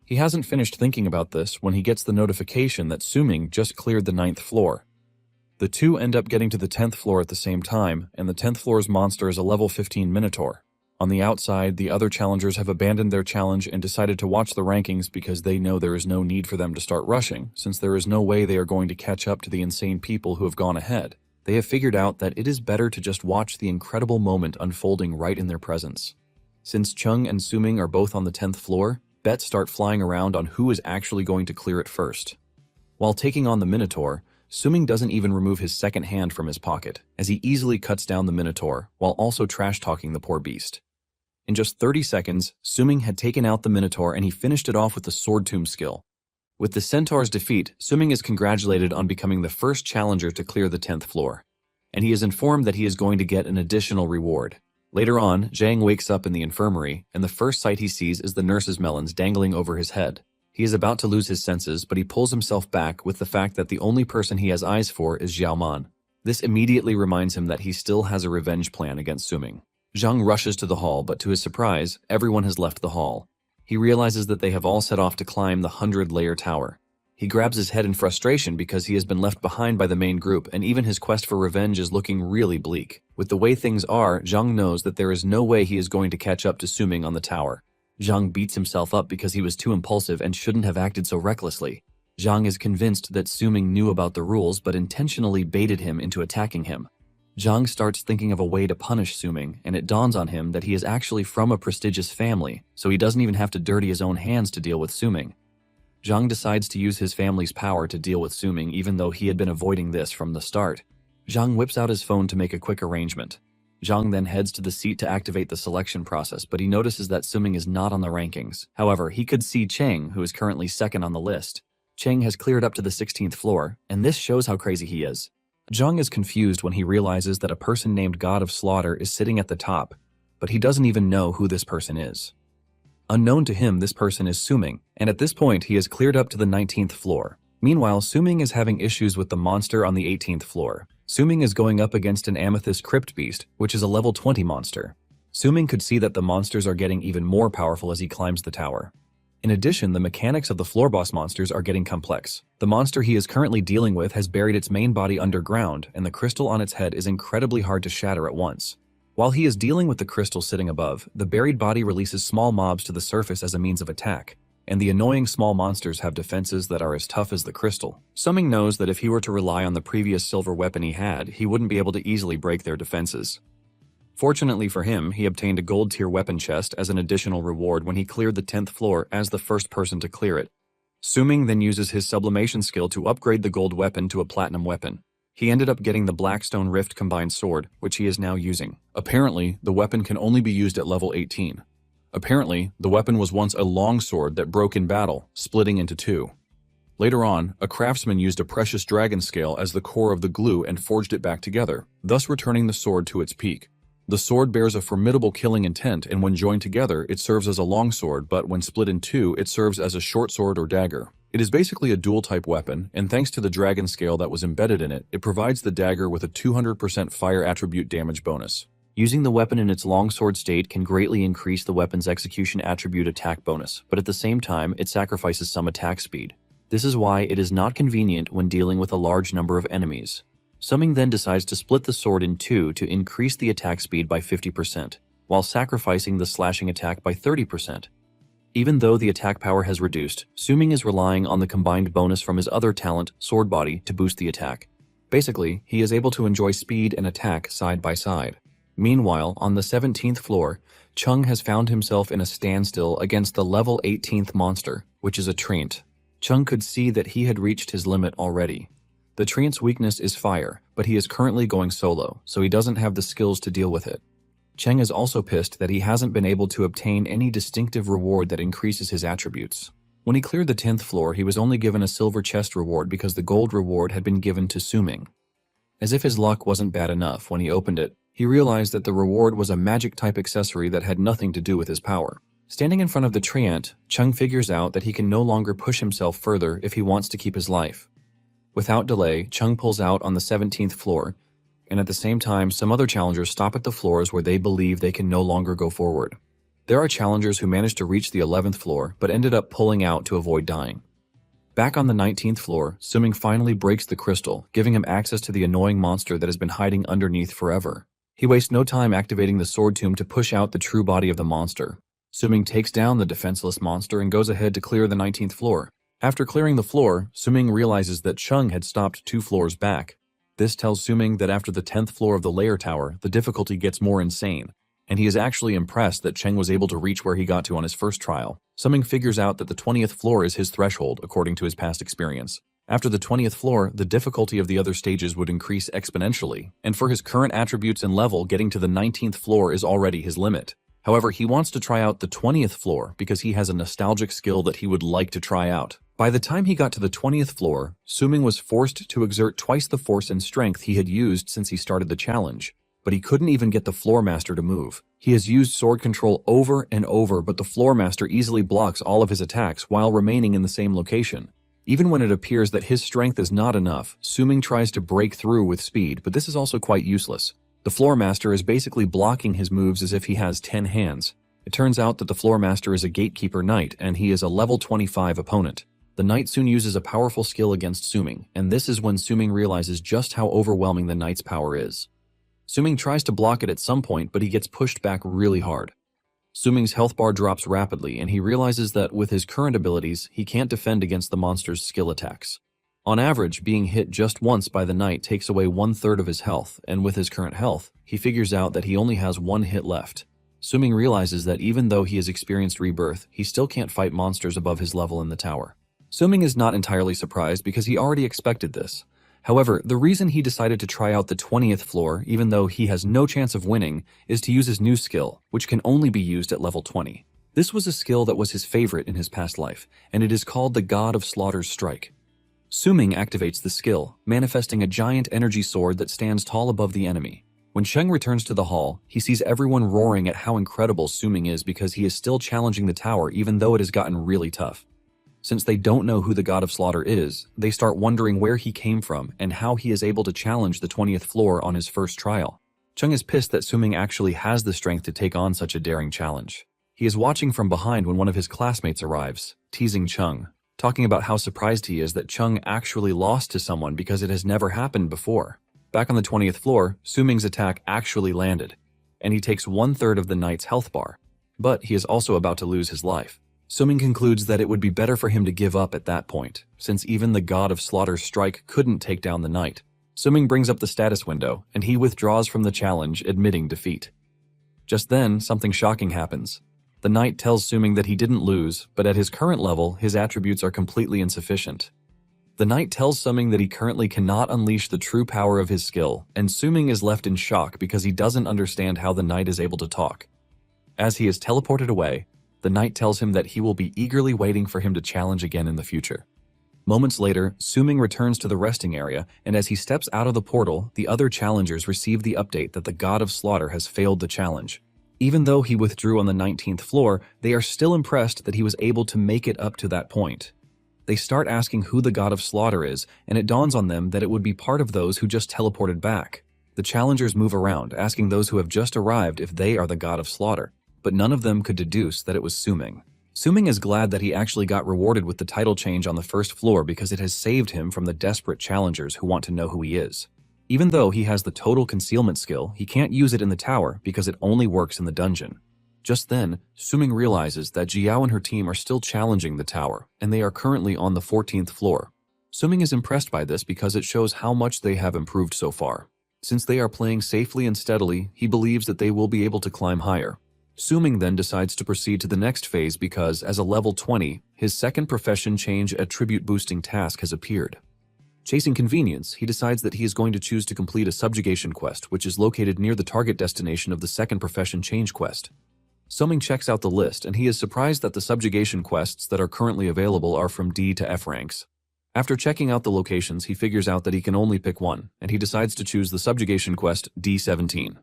He hasn't finished thinking about this when he gets the notification that Suming just cleared the 9th floor. The two end up getting to the 10th floor at the same time, and the 10th floor's monster is a level 15 Minotaur. On the outside, the other challengers have abandoned their challenge and decided to watch the rankings because they know there is no need for them to start rushing, since there is no way they are going to catch up to the insane people who have gone ahead. They have figured out that it is better to just watch the incredible moment unfolding right in their presence. Since Chung and Suming are both on the 10th floor, bets start flying around on who is actually going to clear it first. While taking on the Minotaur, Suming doesn't even remove his second hand from his pocket, as he easily cuts down the Minotaur while also trash-talking the poor beast. In just 30 seconds, Suming had taken out the Minotaur and he finished it off with the Sword Tomb skill. With the Centaur's defeat, Suming is congratulated on becoming the first challenger to clear the 10th floor, and he is informed that he is going to get an additional reward. Later on, Zhang wakes up in the infirmary, and the first sight he sees is the nurse's melons dangling over his head. He is about to lose his senses, but he pulls himself back with the fact that the only person he has eyes for is Xiaoman. This immediately reminds him that he still has a revenge plan against Suming. Zhang rushes to the hall, but to his surprise, everyone has left the hall. He realizes that they have all set off to climb the 100-layer tower. He grabs his head in frustration because he has been left behind by the main group, and even his quest for revenge is looking really bleak. With the way things are, Zhang knows that there is no way he is going to catch up to Suming on the tower. Zhang beats himself up because he was too impulsive and shouldn't have acted so recklessly. Zhang is convinced that Suming knew about the rules but intentionally baited him into attacking him. Zhang starts thinking of a way to punish Suming, and it dawns on him that he is actually from a prestigious family, so he doesn't even have to dirty his own hands to deal with Suming. Zhang decides to use his family's power to deal with Suming even though he had been avoiding this from the start. Zhang whips out his phone to make a quick arrangement. Zhang then heads to the seat to activate the selection process, but he notices that Suming is not on the rankings. However, he could see Cheng, who is currently second on the list. Cheng has cleared up to the 16th floor, and this shows how crazy he is. Zhang is confused when he realizes that a person named God of Slaughter is sitting at the top, but he doesn't even know who this person is. Unknown to him, this person is Suming, and at this point he has cleared up to the 19th floor. Meanwhile, Suming is having issues with the monster on the 18th floor. Suming is going up against an amethyst crypt beast, which is a level 20 monster. Suming could see that the monsters are getting even more powerful as he climbs the tower. In addition, the mechanics of the floor boss monsters are getting complex. The monster he is currently dealing with has buried its main body underground, and the crystal on its head is incredibly hard to shatter at once. While he is dealing with the crystal sitting above, the buried body releases small mobs to the surface as a means of attack, and the annoying small monsters have defenses that are as tough as the crystal. Suming knows that if he were to rely on the previous silver weapon he wouldn't be able to easily break their defenses. Fortunately for him, he obtained a gold tier weapon chest as an additional reward when he cleared the 10th floor as the first person to clear it. Suming then uses his sublimation skill to upgrade the gold weapon to a platinum weapon. He ended up getting the Blackstone Rift combined sword, which he is now using. Apparently, the weapon can only be used at level 18. Apparently, the weapon was once a long sword that broke in battle, splitting into two. Later on, a craftsman used a precious dragon scale as the core of the glue and forged it back together, thus returning the sword to its peak. The sword bears a formidable killing intent, and when joined together, it serves as a long sword, but when split in two, it serves as a short sword or dagger. It is basically a dual-type weapon, and thanks to the dragon scale that was embedded in it, it provides the dagger with a 200% fire attribute damage bonus. Using the weapon in its longsword state can greatly increase the weapon's execution attribute attack bonus, but at the same time, it sacrifices some attack speed. This is why it is not convenient when dealing with a large number of enemies. Suming then decides to split the sword in two to increase the attack speed by 50%, while sacrificing the slashing attack by 30%. Even though the attack power has reduced, Suming is relying on the combined bonus from his other talent, Sword Body, to boost the attack. Basically, he is able to enjoy speed and attack side by side. Meanwhile, on the 17th floor, Chung has found himself in a standstill against the level 18th monster, which is a treant. Chung could see that he had reached his limit already. The treant's weakness is fire, but he is currently going solo, so he doesn't have the skills to deal with it. Cheng is also pissed that he hasn't been able to obtain any distinctive reward that increases his attributes. When he cleared the 10th floor, he was only given a silver chest reward because the gold reward had been given to Suming. As if his luck wasn't bad enough, when he opened it, he realized that the reward was a magic-type accessory that had nothing to do with his power. Standing in front of the treant, Chung figures out that he can no longer push himself further if he wants to keep his life. Without delay, Chung pulls out on the 17th floor, and at the same time, some other challengers stop at the floors where they believe they can no longer go forward. There are challengers who managed to reach the 11th floor, but ended up pulling out to avoid dying. Back on the 19th floor, Suming finally breaks the crystal, giving him access to the annoying monster that has been hiding underneath forever. He wastes no time activating the sword tomb to push out the true body of the monster. Suming takes down the defenseless monster and goes ahead to clear the 19th floor. After clearing the floor, Suming realizes that Chung had stopped 2 floors back. This tells Suming that after the 10th floor of the layer tower, the difficulty gets more insane, and he is actually impressed that Cheng was able to reach where he got to on his first trial. Suming figures out that the 20th floor is his threshold, according to his past experience. After the 20th floor, the difficulty of the other stages would increase exponentially, and for his current attributes and level, getting to the 19th floor is already his limit. However, he wants to try out the 20th floor because he has a nostalgic skill that he would like to try out. By the time he got to the 20th floor, Suming was forced to exert twice the force and strength he had used since he started the challenge, but he couldn't even get the floor master to move. He has used sword control over and over, but the floor master easily blocks all of his attacks while remaining in the same location. Even when it appears that his strength is not enough, Suming tries to break through with speed, but this is also quite useless. The floor master is basically blocking his moves as if he has 10 hands. It turns out that the floor master is a gatekeeper knight, and he is a level 25 opponent. The knight soon uses a powerful skill against Suming, and this is when Suming realizes just how overwhelming the knight's power is. Suming tries to block it at some point, but he gets pushed back really hard. Suming's health bar drops rapidly, and he realizes that with his current abilities, he can't defend against the monster's skill attacks. On average, being hit just once by the knight takes away 1/3 of his health, and with his current health, he figures out that he only has 1 hit left. Suming realizes that even though he has experienced rebirth, he still can't fight monsters above his level in the tower. Suming is not entirely surprised because he already expected this. However, the reason he decided to try out the 20th floor, even though he has no chance of winning, is to use his new skill, which can only be used at level 20. This was a skill that was his favorite in his past life, and it is called the God of Slaughter's Strike. Suming activates the skill, manifesting a giant energy sword that stands tall above the enemy. When Cheng returns to the hall, he sees everyone roaring at how incredible Suming is because he is still challenging the tower even though it has gotten really tough. Since they don't know who the God of Slaughter is, they start wondering where he came from and how he is able to challenge the 20th floor on his first trial. Cheng is pissed that Suming actually has the strength to take on such a daring challenge. He is watching from behind when one of his classmates arrives, teasing Chung, talking about how surprised he is that Chung actually lost to someone because it has never happened before. Back on the 20th floor, Suming's attack actually landed, and he takes 1/3 of the knight's health bar, but he is also about to lose his life. Suming concludes that it would be better for him to give up at that point, since even the God of Slaughter's strike couldn't take down the knight. Suming brings up the status window, and he withdraws from the challenge, admitting defeat. Just then, something shocking happens. The knight tells Suming that he didn't lose, but at his current level, his attributes are completely insufficient. The knight tells Suming that he currently cannot unleash the true power of his skill, and Suming is left in shock because he doesn't understand how the knight is able to talk. As he is teleported away, the knight tells him that he will be eagerly waiting for him to challenge again in the future. Moments later, Suming returns to the resting area, and as he steps out of the portal, the other challengers receive the update that the God of Slaughter has failed the challenge. Even though he withdrew on the 19th floor, they are still impressed that he was able to make it up to that point. They start asking who the God of Slaughter is, and it dawns on them that it would be part of those who just teleported back. The challengers move around, asking those who have just arrived if they are the God of Slaughter, but none of them could deduce that it was Suming. Suming is glad that he actually got rewarded with the title change on the first floor because it has saved him from the desperate challengers who want to know who he is. Even though he has the total concealment skill, he can't use it in the tower because it only works in the dungeon. Just then, Suming realizes that Jiao and her team are still challenging the tower, and they are currently on the 14th floor. Suming is impressed by this because it shows how much they have improved so far. Since they are playing safely and steadily, he believes that they will be able to climb higher. Suming then decides to proceed to the next phase because, as a level 20, his second profession change attribute boosting task has appeared. Chasing convenience, he decides that he is going to choose to complete a subjugation quest, which is located near the target destination of the second profession change quest. Suming checks out the list, and he is surprised that the subjugation quests that are currently available are from D to F ranks. After checking out the locations, he figures out that he can only pick one, and he decides to choose the subjugation quest D17.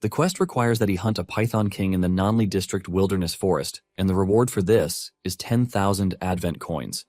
The quest requires that he hunt a Python King in the Nanli District Wilderness Forest, and the reward for this is 10,000 Advent coins.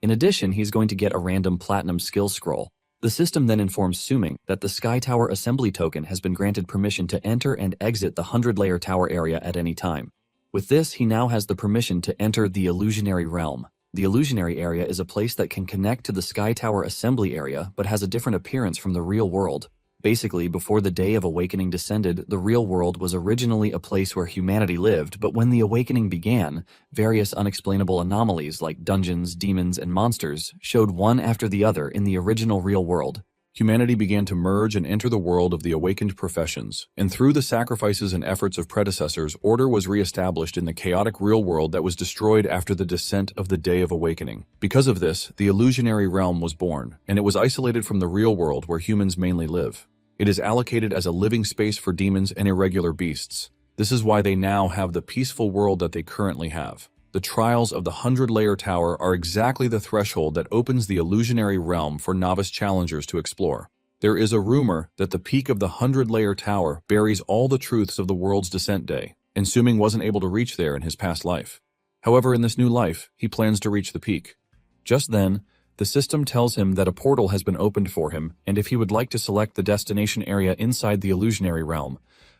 In addition, he's going to get a random Platinum skill scroll. The system then informs Suming that the Sky Tower Assembly token has been granted permission to enter and exit the 100-layer tower area at any time. With this, he now has the permission to enter the Illusionary Realm. The Illusionary area is a place that can connect to the Sky Tower Assembly area but has a different appearance from the real world. Basically, before the Day of Awakening descended, the real world was originally a place where humanity lived, but when the Awakening began, various unexplainable anomalies like dungeons, demons, and monsters showed one after the other in the original real world. Humanity began to merge and enter the world of the awakened professions, and through the sacrifices and efforts of predecessors, order was re-established in the chaotic real world that was destroyed after the descent of the Day of Awakening. Because of this, the Illusionary Realm was born, and it was isolated from the real world where humans mainly live. It is allocated as a living space for demons and irregular beasts. This is why they now have the peaceful world that they currently have. The trials of the 100-layer tower are exactly the threshold that opens the illusionary realm for novice challengers to explore. There is a rumor that the peak of the 100-layer tower buries all the truths of the world's descent day, and Suming wasn't able to reach there in his past life. However, in this new life, he plans to reach the peak. Just then, the system tells him that a portal has been opened for him, and if he would like to select the destination area inside the illusionary realm.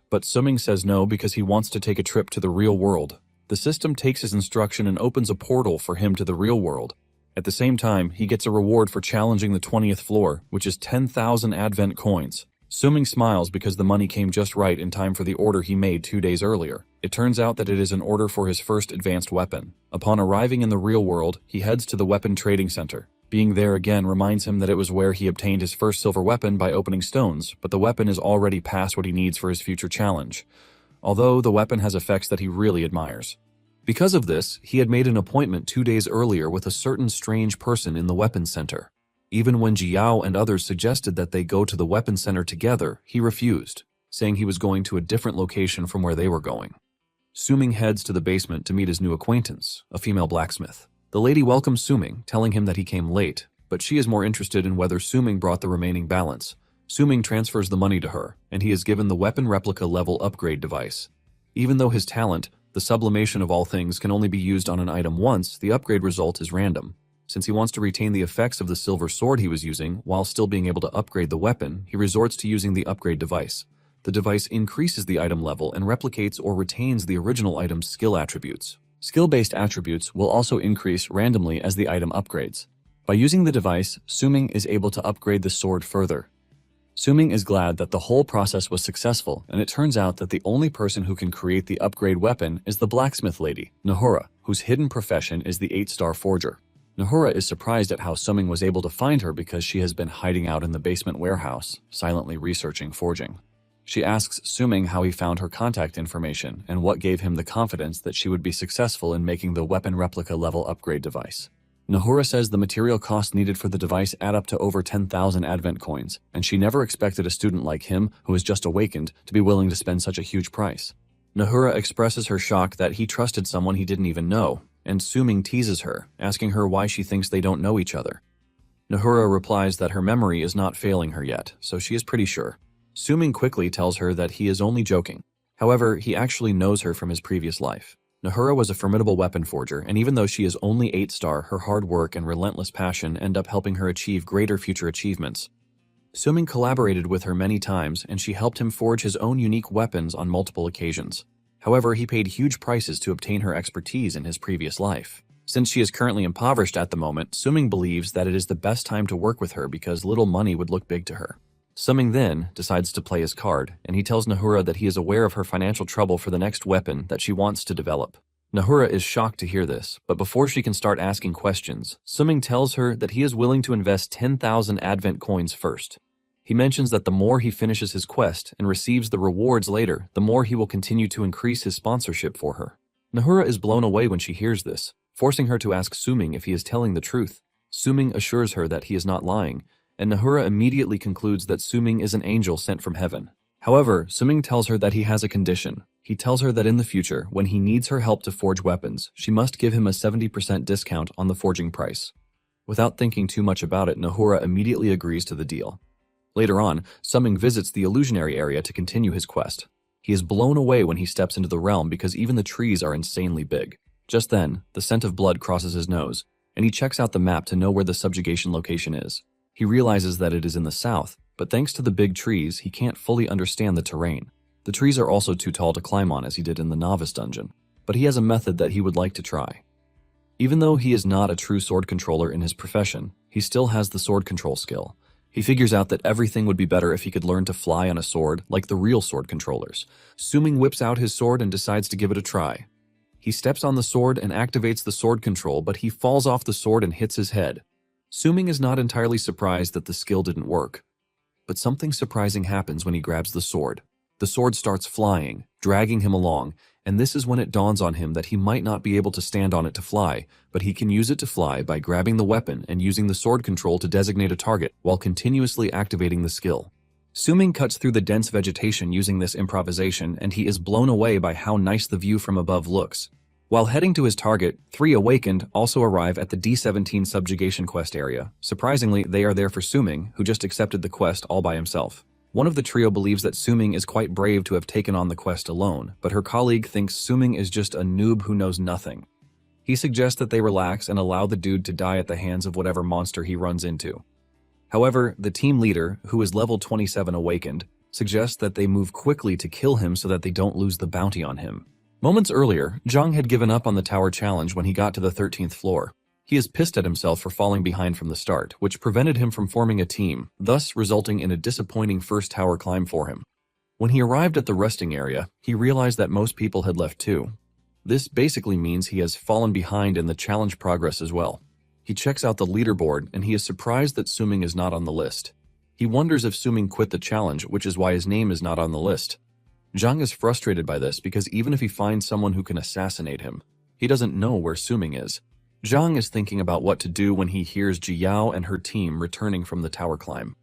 But Suming says no because he wants to take a trip to the real world. The system takes his instruction and opens a portal for him to the real world. At the same time, he gets a reward for challenging the 20th floor, which is 10,000 Advent coins. Suming smiles because the money came just right in time for the order he made 2 days earlier. It turns out that it is an order for his first advanced weapon. Upon arriving in the real world, he heads to the weapon trading center. Being there again reminds him that it was where he obtained his first silver weapon by opening stones, but the weapon is already past what he needs for his future challenge, although the weapon has effects that he really admires. Because of this, he had made an appointment 2 days earlier with a certain strange person in the weapons center. Even when Jiao and others suggested that they go to the weapons center together, he refused, saying he was going to a different location from where they were going. Suming heads to the basement to meet his new acquaintance, a female blacksmith. The lady welcomes Suming, telling him that he came late, but she is more interested in whether Suming brought the remaining balance. Suming transfers the money to her, and he is given the weapon replica level upgrade device. Even though his talent, the sublimation of all things, can only be used on an item once, the upgrade result is random. Since he wants to retain the effects of the silver sword he was using, while still being able to upgrade the weapon, he resorts to using the upgrade device. The device increases the item level and replicates or retains the original item's skill attributes. Skill-based attributes will also increase randomly as the item upgrades. By using the device, Suming is able to upgrade the sword further. Suming is glad that the whole process was successful, and it turns out that the only person who can create the upgrade weapon is the blacksmith lady, Nahura, whose hidden profession is the 8-star forger. Nahura is surprised at how Suming was able to find her because she has been hiding out in the basement warehouse, silently researching forging. She asks Suming how he found her contact information and what gave him the confidence that she would be successful in making the weapon replica level upgrade device. Nahura says the material costs needed for the device add up to over 10,000 Advent coins, and she never expected a student like him, who has just awakened, to be willing to spend such a huge price. Nahura expresses her shock that he trusted someone he didn't even know, and Suming teases her, asking her why she thinks they don't know each other. Nahura replies that her memory is not failing her yet, so she is pretty sure. Suming quickly tells her that he is only joking. However, he actually knows her from his previous life. Nahura was a formidable weapon forger, and even though she is only 8-star, her hard work and relentless passion end up helping her achieve greater future achievements. Suming collaborated with her many times, and she helped him forge his own unique weapons on multiple occasions. However, he paid huge prices to obtain her expertise in his previous life. Since she is currently impoverished at the moment, Suming believes that it is the best time to work with her because little money would look big to her. Suming then decides to play his card, and he tells Nahura that he is aware of her financial trouble for the next weapon that she wants to develop. Nahura is shocked to hear this, but before she can start asking questions, Suming tells her that he is willing to invest 10,000 Advent coins first. He mentions that the more he finishes his quest and receives the rewards later, the more he will continue to increase his sponsorship for her. Nahura is blown away when she hears this, forcing her to ask Suming if he is telling the truth. Suming assures her that he is not lying, and Nahura immediately concludes that Suming is an angel sent from heaven. However, Suming tells her that he has a condition. He tells her that in the future, when he needs her help to forge weapons, she must give him a 70% discount on the forging price. Without thinking too much about it, Nahura immediately agrees to the deal. Later on, Suming visits the illusionary area to continue his quest. He is blown away when he steps into the realm because even the trees are insanely big. Just then, the scent of blood crosses his nose, and he checks out the map to know where the subjugation location is. He realizes that it is in the south, but thanks to the big trees, he can't fully understand the terrain. The trees are also too tall to climb on as he did in the novice dungeon, but he has a method that he would like to try. Even though he is not a true sword controller in his profession, he still has the sword control skill. He figures out that everything would be better if he could learn to fly on a sword like the real sword controllers. Suming whips out his sword and decides to give it a try. He steps on the sword and activates the sword control, but he falls off the sword and hits his head. Suming is not entirely surprised that the skill didn't work. But something surprising happens when he grabs the sword. The sword starts flying, dragging him along, and this is when it dawns on him that he might not be able to stand on it to fly, but he can use it to fly by grabbing the weapon and using the sword control to designate a target while continuously activating the skill. Suming cuts through the dense vegetation using this improvisation, and he is blown away by how nice the view from above looks. While heading to his target, 3 Awakened also arrive at the D17 subjugation quest area. Surprisingly, they are there for Suming, who just accepted the quest all by himself. One of the trio believes that Suming is quite brave to have taken on the quest alone, but her colleague thinks Suming is just a noob who knows nothing. He suggests that they relax and allow the dude to die at the hands of whatever monster he runs into. However, the team leader, who is level 27 Awakened, suggests that they move quickly to kill him so that they don't lose the bounty on him. Moments earlier, Zhang had given up on the tower challenge when he got to the 13th floor. He is pissed at himself for falling behind from the start, which prevented him from forming a team, thus resulting in a disappointing first tower climb for him. When he arrived at the resting area, he realized that most people had left too. This basically means he has fallen behind in the challenge progress as well. He checks out the leaderboard and he is surprised that Suming is not on the list. He wonders if Suming quit the challenge, which is why his name is not on the list. Zhang is frustrated by this because even if he finds someone who can assassinate him, he doesn't know where Suming is. Zhang is thinking about what to do when he hears Jiyao and her team returning from the tower climb.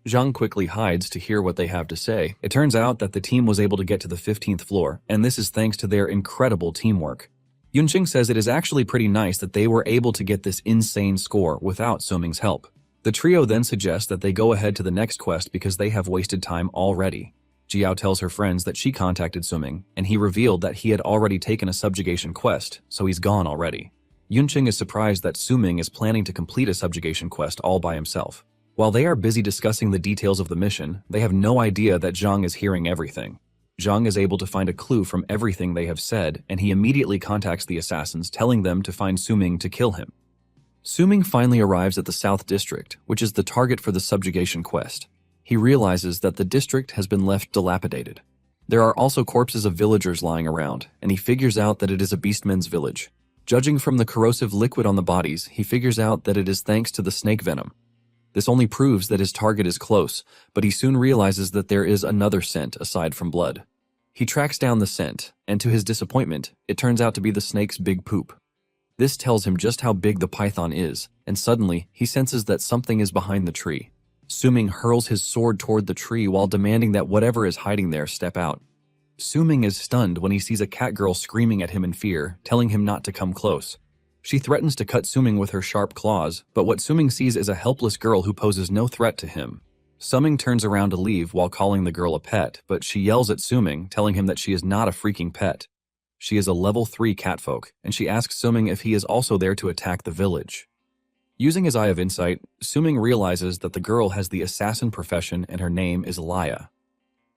Zhang quickly hides to hear what they have to say. It turns out that the team was able to get to the 15th floor, and this is thanks to their incredible teamwork. Yunqing says it is actually pretty nice that they were able to get this insane score without Suming's help. The trio then suggests that they go ahead to the next quest because they have wasted time already. Jiyao tells her friends that she contacted Suming, and he revealed that he had already taken a subjugation quest, so he's gone already. Yunqing is surprised that Suming is planning to complete a subjugation quest all by himself. While they are busy discussing the details of the mission, they have no idea that Zhang is hearing everything. Zhang is able to find a clue from everything they have said, and he immediately contacts the assassins, telling them to find Suming to kill him. Suming finally arrives at the South District, which is the target for the subjugation quest. He realizes that the district has been left dilapidated. There are also corpses of villagers lying around, and he figures out that it is a beastman's village. Judging from the corrosive liquid on the bodies, he figures out that it is thanks to the snake venom. This only proves that his target is close, but he soon realizes that there is another scent aside from blood. He tracks down the scent, and to his disappointment, it turns out to be the snake's big poop. This tells him just how big the python is, and suddenly, he senses that something is behind the tree. Suming hurls his sword toward the tree while demanding that whatever is hiding there step out. Suming is stunned when he sees a cat girl screaming at him in fear, telling him not to come close. She threatens to cut Suming with her sharp claws, but what Suming sees is a helpless girl who poses no threat to him. Suming turns around to leave while calling the girl a pet, but she yells at Suming, telling him that she is not a freaking pet. She is a level 3 catfolk, and she asks Suming if he is also there to attack the village. Using his Eye of Insight, Suming realizes that the girl has the assassin profession and her name is Laya.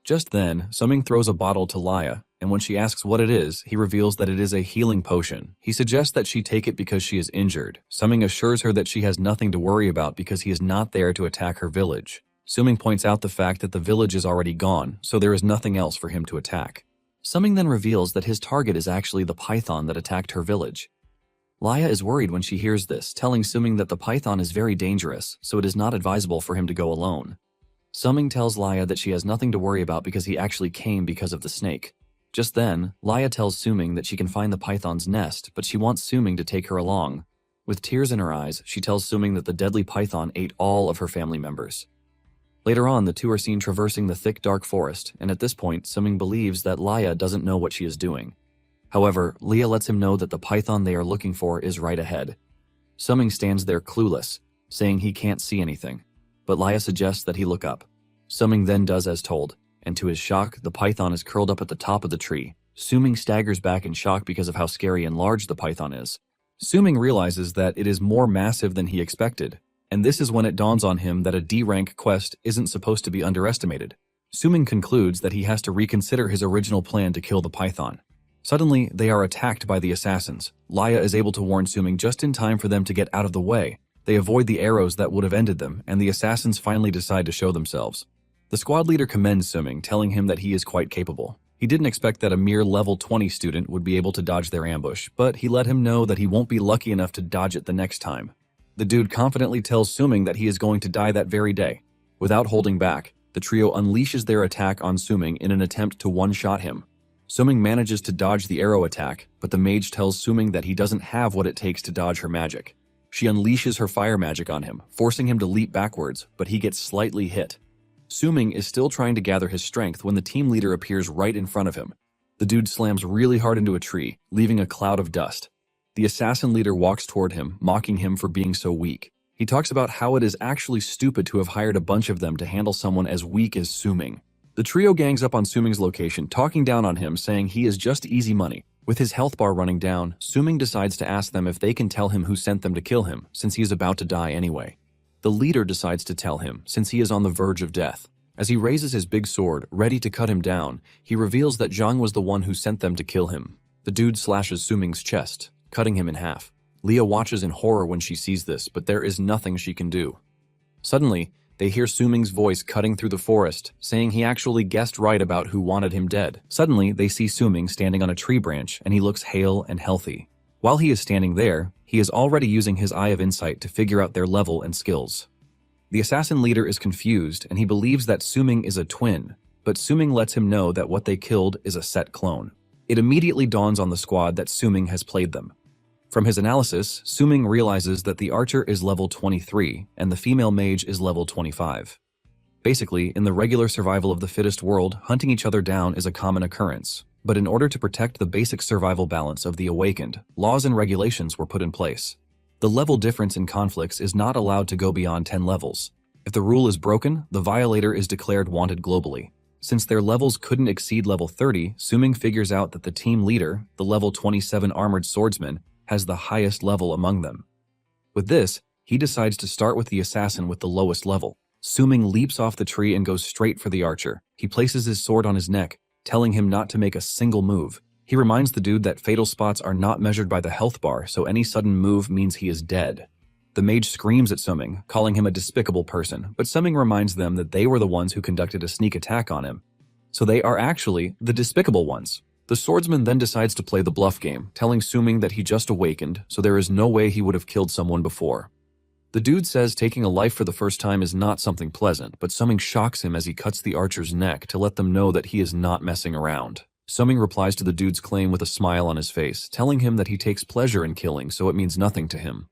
Just then, Suming throws a bottle to Laya, and when she asks what it is, he reveals that it is a healing potion. He suggests that she take it because she is injured. Suming assures her that she has nothing to worry about because he is not there to attack her village. Suming points out the fact that the village is already gone, so there is nothing else for him to attack. Suming then reveals that his target is actually the python that attacked her village. Laya is worried when she hears this, telling Suming that the python is very dangerous, so it is not advisable for him to go alone. Suming tells Laya that she has nothing to worry about because he actually came because of the snake. Just then, Laya tells Suming that she can find the python's nest, but she wants Suming to take her along. With tears in her eyes, she tells Suming that the deadly python ate all of her family members. Later on, the two are seen traversing the thick, dark forest, and at this point, Suming believes that Laya doesn't know what she is doing. However, Leah lets him know that the python they are looking for is right ahead. Suming stands there clueless, saying he can't see anything, but Laya suggests that he look up. Suming then does as told. and to his shock, the python is curled up at the top of the tree. Suming staggers back in shock because of how scary and large the python is. Suming realizes that it is more massive than he expected, and this is when it dawns on him that a D-rank quest isn't supposed to be underestimated. Suming concludes that he has to reconsider his original plan to kill the python. Suddenly, they are attacked by the assassins. Laya is able to warn Suming just in time for them to get out of the way. They avoid the arrows that would have ended them, and the assassins finally decide to show themselves. The squad leader commends Suming, telling him that he is quite capable. He didn't expect that a mere level 20 student would be able to dodge their ambush, but he let him know that he won't be lucky enough to dodge it the next time. The dude confidently tells Suming that he is going to die that very day. Without holding back, the trio unleashes their attack on Suming in an attempt to one-shot him. Suming manages to dodge the arrow attack, but the mage tells Suming that he doesn't have what it takes to dodge her magic. She unleashes her fire magic on him, forcing him to leap backwards, but he gets slightly hit. Suming is still trying to gather his strength when the team leader appears right in front of him. The dude slams really hard into a tree, leaving a cloud of dust. The assassin leader walks toward him, mocking him for being so weak. He talks about how it is actually stupid to have hired a bunch of them to handle someone as weak as Suming. The trio gangs up on Suming's location, talking down on him, saying he is just easy money. With his health bar running down, Suming decides to ask them if they can tell him who sent them to kill him, since he is about to die anyway. The leader decides to tell him, since he is on the verge of death. As he raises his big sword, ready to cut him down, he reveals that Zhang was the one who sent them to kill him. The dude slashes Suming's chest, cutting him in half. Leah watches in horror when she sees this, but there is nothing she can do. Suddenly, they hear Suming's voice cutting through the forest, saying he actually guessed right about who wanted him dead. Suddenly, they see Suming standing on a tree branch, and he looks hale and healthy. While he is standing there, he is already using his Eye of Insight to figure out their level and skills. The assassin leader is confused, and he believes that Suming is a twin, but Suming lets him know that what they killed is a set clone. It immediately dawns on the squad that Suming has played them. From his analysis, Suming realizes that the archer is level 23, and the female mage is level 25. Basically, in the regular survival of the fittest world, hunting each other down is a common occurrence. But in order to protect the basic survival balance of the awakened, laws and regulations were put in place. The level difference in conflicts is not allowed to go beyond 10 levels. If the rule is broken, the violator is declared wanted globally. Since their levels couldn't exceed level 30, Suming figures out that the team leader, the level 27 armored swordsman, has the highest level among them. With this, he decides to start with the assassin with the lowest level. Suming leaps off the tree and goes straight for the archer. He places his sword on his neck, telling him not to make a single move. He reminds the dude that fatal spots are not measured by the health bar, so any sudden move means he is dead. The mage screams at Suming, calling him a despicable person, but Suming reminds them that they were the ones who conducted a sneak attack on him. So they are actually the despicable ones. The swordsman then decides to play the bluff game, telling Suming that he just awakened, so there is no way he would have killed someone before. The dude says taking a life for the first time is not something pleasant, but Suming shocks him as he cuts the archer's neck to let them know that he is not messing around. Suming replies to the dude's claim with a smile on his face, telling him that he takes pleasure in killing, so it means nothing to him.